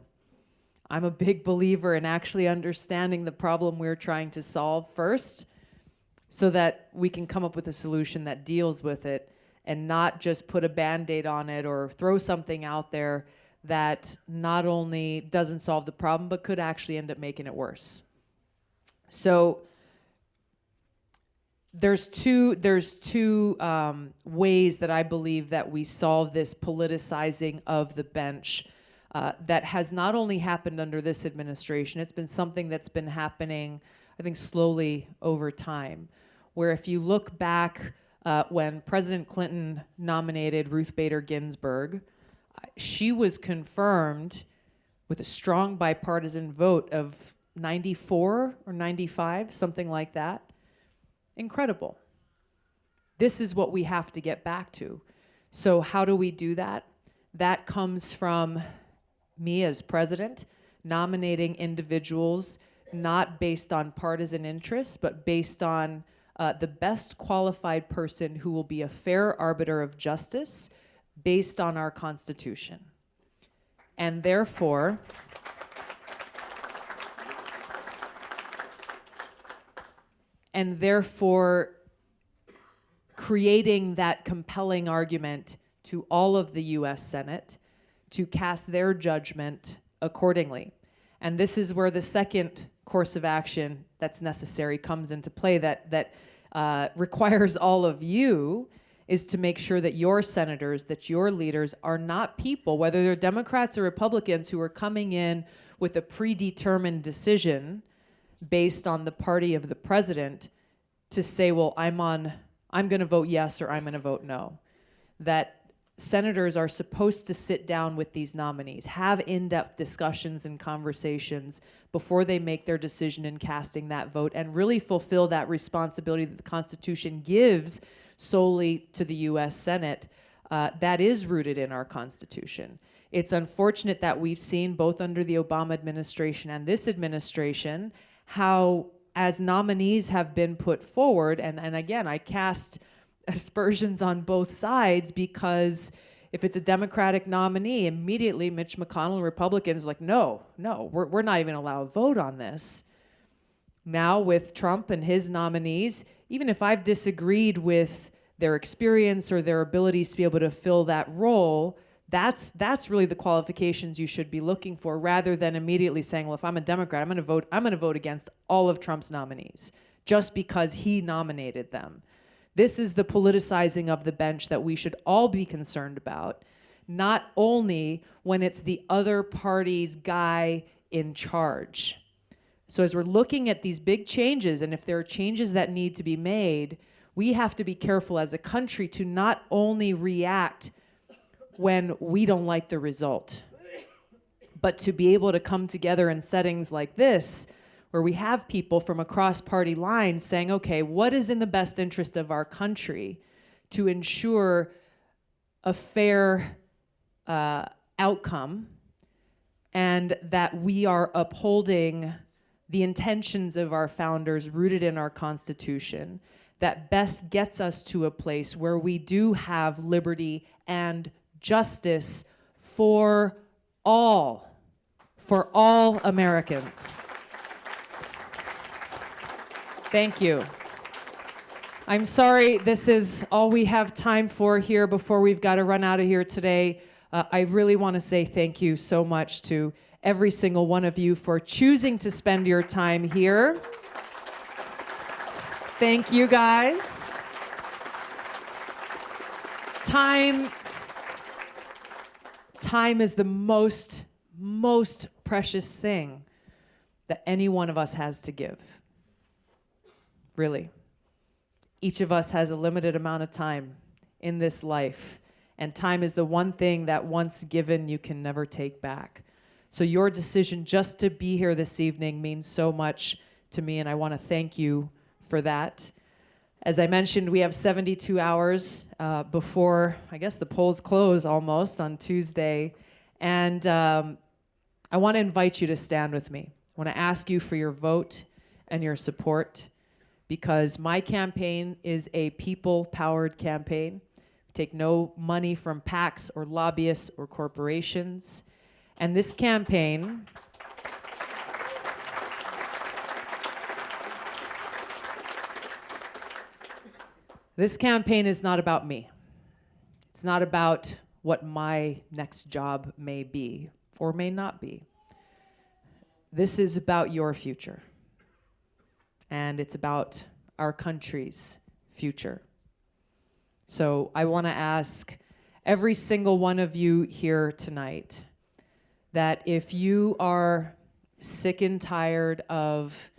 Speaker 2: I'm a big believer in actually understanding the problem we're trying to solve first so that we can come up with a solution that deals with it and not just put a Band-Aid on it or throw something out there that not only doesn't solve the problem, but could actually end up making it worse. So there's two ways that I believe that we solve this politicizing of the bench that has not only happened under this administration, it's been something that's been happening, I think, slowly over time, where if you look back when President Clinton nominated Ruth Bader Ginsburg, she was confirmed with a strong bipartisan vote of 94 or 95, something like that. Incredible. This is what we have to get back to. So how do we do that? That comes from me as president nominating individuals not based on partisan interests, but based on the best qualified person who will be a fair arbiter of justice based on our Constitution. And therefore, creating that compelling argument to all of the US Senate to cast their judgment accordingly. And this is where the second course of action that's necessary comes into play, that requires all of you, is to make sure that your senators, that your leaders are not people, whether they're Democrats or Republicans, who are coming in with a predetermined decision based on the party of the president to say, well, I'm going to vote yes or I'm going to vote no. That senators are supposed to sit down with these nominees, have in-depth discussions and conversations before they make their decision in casting that vote, and really fulfill that responsibility that the Constitution gives solely to the U.S. Senate that is rooted in our Constitution. It's unfortunate that we've seen, both under the Obama administration and this administration, how as nominees have been put forward, and again, I cast aspersions on both sides, because if it's a Democratic nominee, immediately Mitch McConnell, Republicans, like, no, we're not even allowed to vote on this. Now with Trump and his nominees, even if I've disagreed with their experience or their abilities to be able to fill that role, that's really the qualifications you should be looking for, rather than immediately saying, well, if I'm a Democrat, I'm going to vote against all of Trump's nominees just because he nominated them. This is the politicizing of the bench that we should all be concerned about, not only when it's the other party's guy in charge. So as we're looking at these big changes, and if there are changes that need to be made, we have to be careful as a country to not only react when we don't like the result, but to be able to come together in settings like this, where we have people from across party lines saying, okay, what is in the best interest of our country to ensure a fair outcome, and that we are upholding the intentions of our founders rooted in our Constitution, that best gets us to a place where we do have liberty and justice for all Americans. Thank you. I'm sorry this is all we have time for here before we've got to run out of here today. I really want to say thank you so much to every single one of you for choosing to spend your time here. Thank you, guys. Time is the most precious thing that any one of us has to give. Really. Each of us has a limited amount of time in this life, and time is the one thing that once given you can never take back. So your decision just to be here this evening means so much to me, and I want to thank you for that. As I mentioned, we have 72 hours before, I guess, the polls close almost on Tuesday, and I want to invite you to stand with me. I want to ask you for your vote and your support, because my campaign is a people-powered campaign. We take no money from PACs or lobbyists or corporations. And this campaign is not about me. It's not about what my next job may be or may not be. This is about your future. And it's about our country's future. So I want to ask every single one of you here tonight that if you are sick and tired of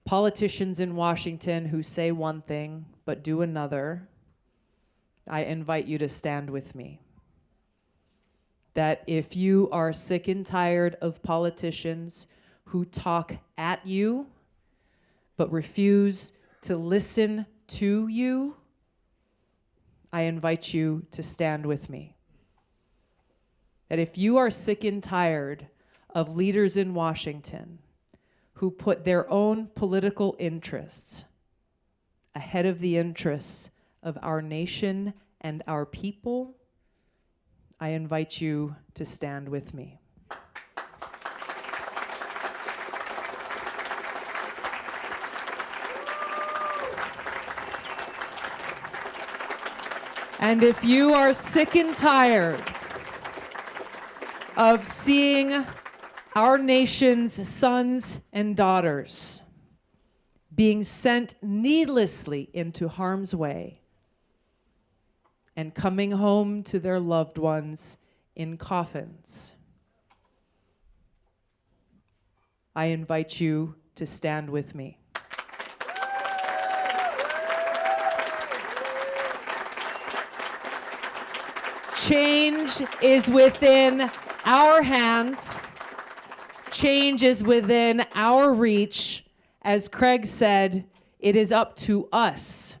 Speaker 2: politicians in Washington who say one thing but do another, I invite you to stand with me. That if you are sick and tired of politicians who talk at you but refuse to listen to you, I invite you to stand with me. That if you are sick and tired of leaders in Washington who put their own political interests ahead of the interests of our nation and our people, I invite you to stand with me. And if you are sick and tired of seeing our nation's sons and daughters being sent needlessly into harm's way and coming home to their loved ones in coffins. I invite you to stand with me. Change is within our hands. Change is within our reach. As Craig said, it is up to us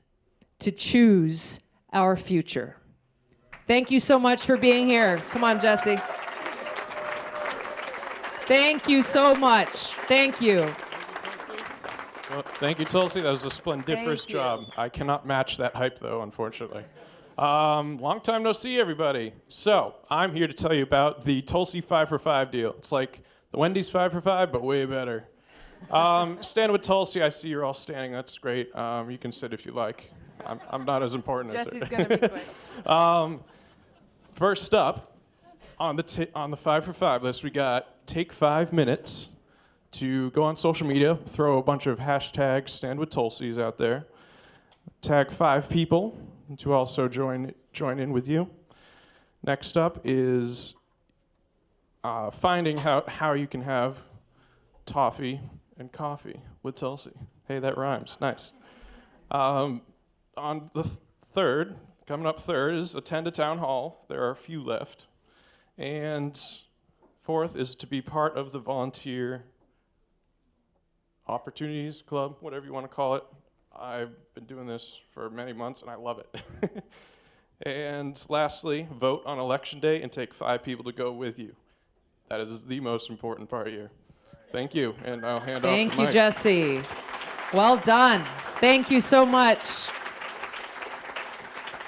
Speaker 2: to choose our future. Thank you so much for being here. Come on, Jesse. Thank you so much. Thank you.
Speaker 1: Well, thank you, Tulsi. That was a splendiferous
Speaker 2: Thank you.
Speaker 1: job. I cannot match that hype, though, unfortunately. Long time no see, everybody. So I'm here to tell you about the Tulsi 5 for 5 deal. It's like the Wendy's 5 for 5, but way better. Stand with Tulsi. I see you're all standing. That's great. You can sit if you like. I'm not as important as
Speaker 2: Jesse's
Speaker 1: her.
Speaker 2: going to be quick.
Speaker 1: First up, on the 5 for 5 list, we got take 5 minutes to go on social media, throw a bunch of hashtags Stand with Tulsi's out there, tag 5 people to also join in with you. Next up is finding how you can have toffee and coffee with Tulsi. Hey, that rhymes. Nice. On the coming up third is attend a town hall. There are a few left. And fourth is to be part of the volunteer opportunities club, whatever you want to call it. I've been doing this for many months and I love it. And lastly, vote on election day and take 5 people to go with you. That is the most important part here. Thank you, and I'll hand off the mic.
Speaker 2: Thank you, Jesse. Well done. Thank you so much.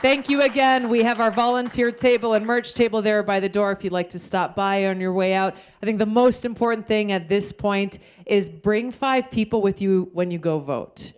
Speaker 2: Thank you again. We have our volunteer table and merch table there by the door if you'd like to stop by on your way out. I think the most important thing at this point is bring 5 people with you when you go vote.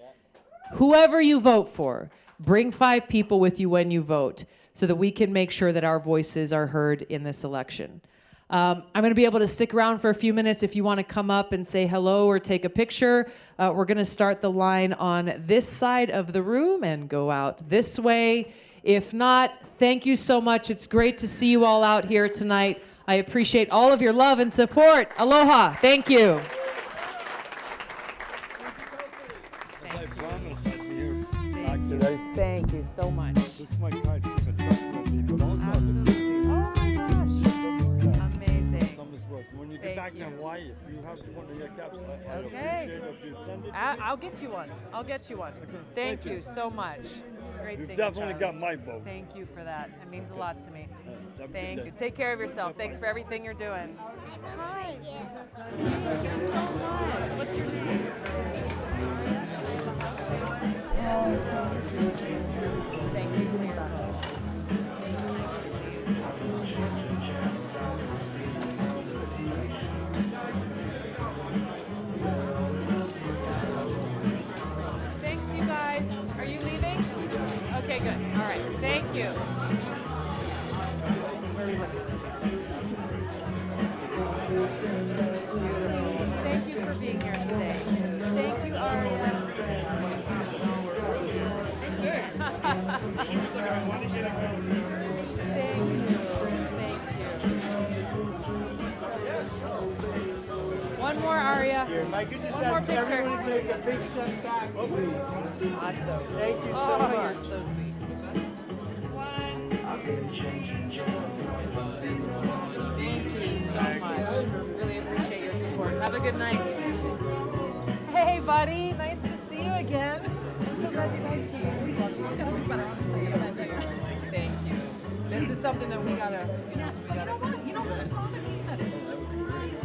Speaker 2: Whoever you vote for, bring 5 people with you when you vote so that we can make sure that our voices are heard in this election. I'm going to be able to stick around for a few minutes if you want to come up and say hello or take a picture. We're going to start the line on this side of the room and go out this way. If not, thank you so much. It's great to see you all out here tonight. I appreciate all of your love and support. Aloha. Thank you. Thank you so much.
Speaker 11: When you get back in Hawaii, if you have one of your caps, I
Speaker 2: Okay.
Speaker 11: appreciate if you send it.
Speaker 2: I'll get you one. I'll get you one. Thank you so much. Great
Speaker 11: You've
Speaker 2: seeing you,
Speaker 11: definitely
Speaker 2: Charlie.
Speaker 11: got my vote.
Speaker 2: Thank you for that. It means a lot to me.
Speaker 11: Have a good
Speaker 2: Thank
Speaker 11: day.
Speaker 2: you. Take care of yourself. Thanks for everything you're doing.
Speaker 12: Hi.
Speaker 2: Thank you so much. What's your name? Thank you for your help. Thanks, you guys. Are you leaving? Okay, good. All right. Thank you. Where are we looking? Thank you for being here today. Thank you, Aria. Thank you. One more, Aria.
Speaker 11: If I could just
Speaker 2: One more
Speaker 11: ask
Speaker 2: picture.
Speaker 11: everyone to take a big step back, please.
Speaker 2: Awesome.
Speaker 11: Thank you so
Speaker 2: Oh,
Speaker 11: much.
Speaker 2: you're so sweet. Thank you so much. Really appreciate your support. Have a good night. Hey, buddy. Nice to see you again. I'm so glad you guys came. We love you. We're gonna do better, honestly. Thank you. This is something that we gotta.
Speaker 12: Yes, but you know what? You know what? I saw that he said it. Just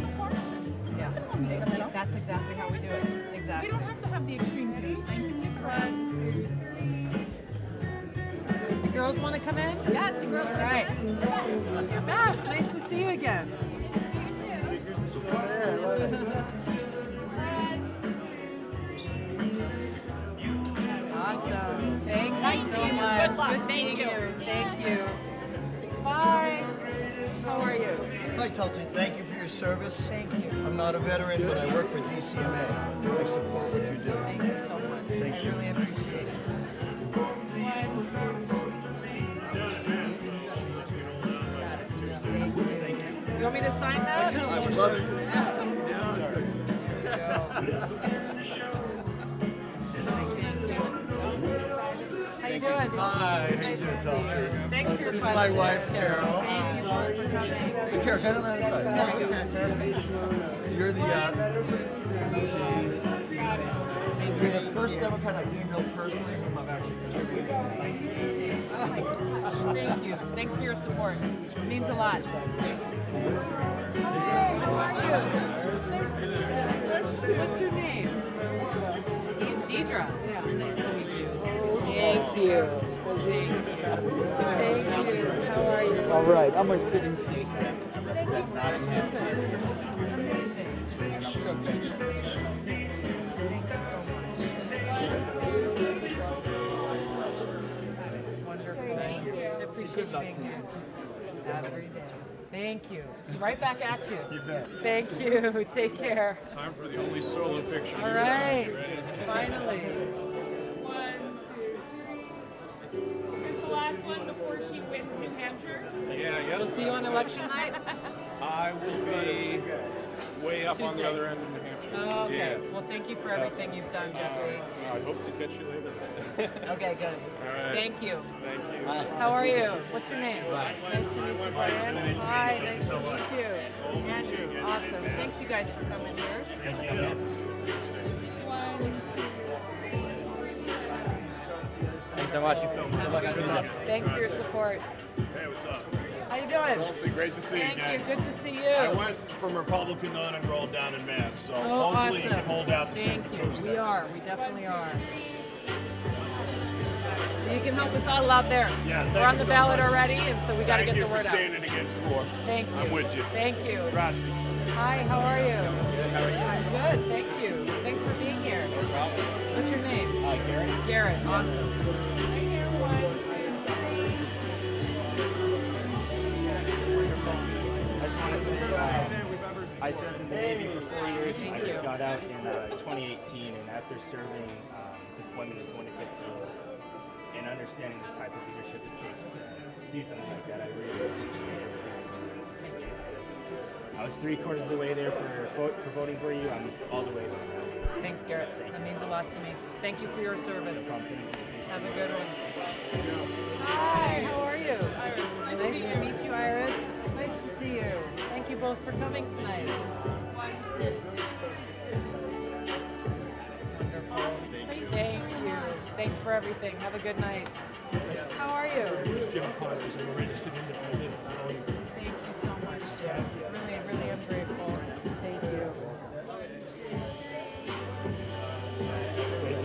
Speaker 12: support them.
Speaker 2: Yeah. That's exactly how we do it. Exactly.
Speaker 12: We don't have to have the extreme views. Thank you.
Speaker 2: The girls want to come in?
Speaker 12: Yes, the girls.
Speaker 2: All right. You're back. Nice to see you again. Awesome. Thank you so much.
Speaker 12: Good luck.
Speaker 2: Good
Speaker 12: Thank
Speaker 2: seeing
Speaker 12: you.
Speaker 2: Thank you. Bye. How are you?
Speaker 11: Hi, Tulsi. Thank you for your service.
Speaker 2: Thank you.
Speaker 11: I'm not a veteran, but I work for DCMA. I support what you do.
Speaker 2: Thank you so much.
Speaker 11: Thank
Speaker 2: I
Speaker 11: you.
Speaker 2: really appreciate it.
Speaker 11: Thank you.
Speaker 2: You want me to sign that?
Speaker 11: I would love it.
Speaker 2: How you doing?
Speaker 7: Hi, how you
Speaker 2: Nice
Speaker 7: doing,
Speaker 2: to
Speaker 7: Tulsi?
Speaker 2: see you. Thanks for your
Speaker 7: This is
Speaker 2: question.
Speaker 7: my wife, Carol.
Speaker 2: Thank you both for coming.
Speaker 7: Carol, get on the other side. You're the, geez. You're the first Democrat I didn't know personally whom I've actually contributed since 1988.
Speaker 2: Thank you. Thanks for your support. It means a lot. Hi, how are you? Nice to meet you. What's your name? Deidre. Nice to meet you. Thank you. Thank you. How are you?
Speaker 11: All right, I'm a sitting seat.
Speaker 2: Thank you for your service. Amazing. Thank you so much. Wonderful. Thank you. I appreciate you being here. Every day. Thank you. Right back at you. You bet. Thank you. Take care.
Speaker 1: Time for the only solo picture.
Speaker 2: All right. Finally.
Speaker 12: 1, 2, 3. This is the last one before she wins New Hampshire.
Speaker 1: Yeah,
Speaker 2: We'll see you on election night.
Speaker 1: I will be way up on the
Speaker 2: Tuesday.
Speaker 1: other end of New Hampshire.
Speaker 2: Oh, okay.
Speaker 1: Yeah.
Speaker 2: Well, thank you for everything you've done, Jesse.
Speaker 1: I hope to catch you later.
Speaker 2: Okay, good.
Speaker 1: All right.
Speaker 2: Thank you.
Speaker 1: Thank you.
Speaker 2: How are you? What's your name? Nice to meet you, Brian. Hi, nice to meet you. Andrew, awesome. Thanks you guys for coming here.
Speaker 6: Thanks so much.
Speaker 2: Thanks for your support.
Speaker 13: Hey, what's up?
Speaker 2: How you doing?
Speaker 13: Tulsi, great to see you
Speaker 2: Thank
Speaker 13: again.
Speaker 2: you. Good to see you.
Speaker 13: I went from Republican to unenrolled down in Mass, so
Speaker 2: Oh,
Speaker 13: hopefully
Speaker 2: awesome.
Speaker 13: you can hold out to
Speaker 2: Thank
Speaker 13: Super
Speaker 2: you.
Speaker 13: Tuesday.
Speaker 2: We are. We definitely are. So you can help us out a lot there.
Speaker 13: Yeah, thank
Speaker 2: We're on
Speaker 13: you
Speaker 2: the
Speaker 13: so
Speaker 2: ballot
Speaker 13: much.
Speaker 2: already, and so we got to get the
Speaker 13: Thank you
Speaker 2: word
Speaker 13: for
Speaker 2: out.
Speaker 13: standing against war.
Speaker 2: Thank you.
Speaker 13: I'm with you.
Speaker 2: Thank you.
Speaker 13: Grazie.
Speaker 2: Hi, how are you? Good, how are you? I'm good, thank you. Thanks for being here. No problem. What's your name?
Speaker 6: Garrett.
Speaker 2: Garrett, awesome.
Speaker 14: I served in the Navy for 4 years.
Speaker 2: Thank
Speaker 14: I
Speaker 2: you.
Speaker 14: got out in 2018, and after serving deployment in 2015 and understanding the type of leadership it takes to do something like that, I really appreciate everything you're doing. I was 3/4 of the way there for voting for you. I'm all the way there now.
Speaker 2: Thanks, Garrett. That means a lot to me. Thank you for your service. Have a good one. Hi, how are you? Iris. Nice to meet you, Iris. Nice to see you. Thank you both for coming tonight. Wonderful. Thank you. Thanks for everything. Have a good night. How are you?
Speaker 15: Jim Connors. I'm a registered independent.
Speaker 2: Thank you so much, Jim. Really, really am grateful. Thank you.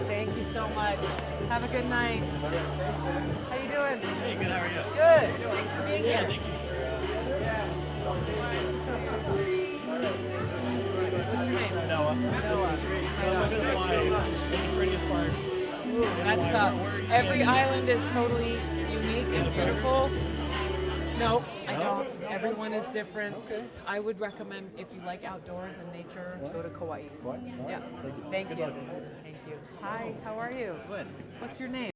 Speaker 2: Thank you so much. Have a good night. How you doing?
Speaker 15: Hey, good. How are you?
Speaker 2: Good. Thanks for being here.
Speaker 15: Thank you.
Speaker 2: What's your name?
Speaker 15: Noah.
Speaker 2: Noah.
Speaker 15: Ooh,
Speaker 2: That's tough. Every island is totally unique and beautiful. No, I don't. Everyone is different. Okay. I would recommend, if you like outdoors and nature, go to Kauai. Yeah. Thank you. Thank you. Hi, how are you?
Speaker 10: Good.
Speaker 2: What's your name?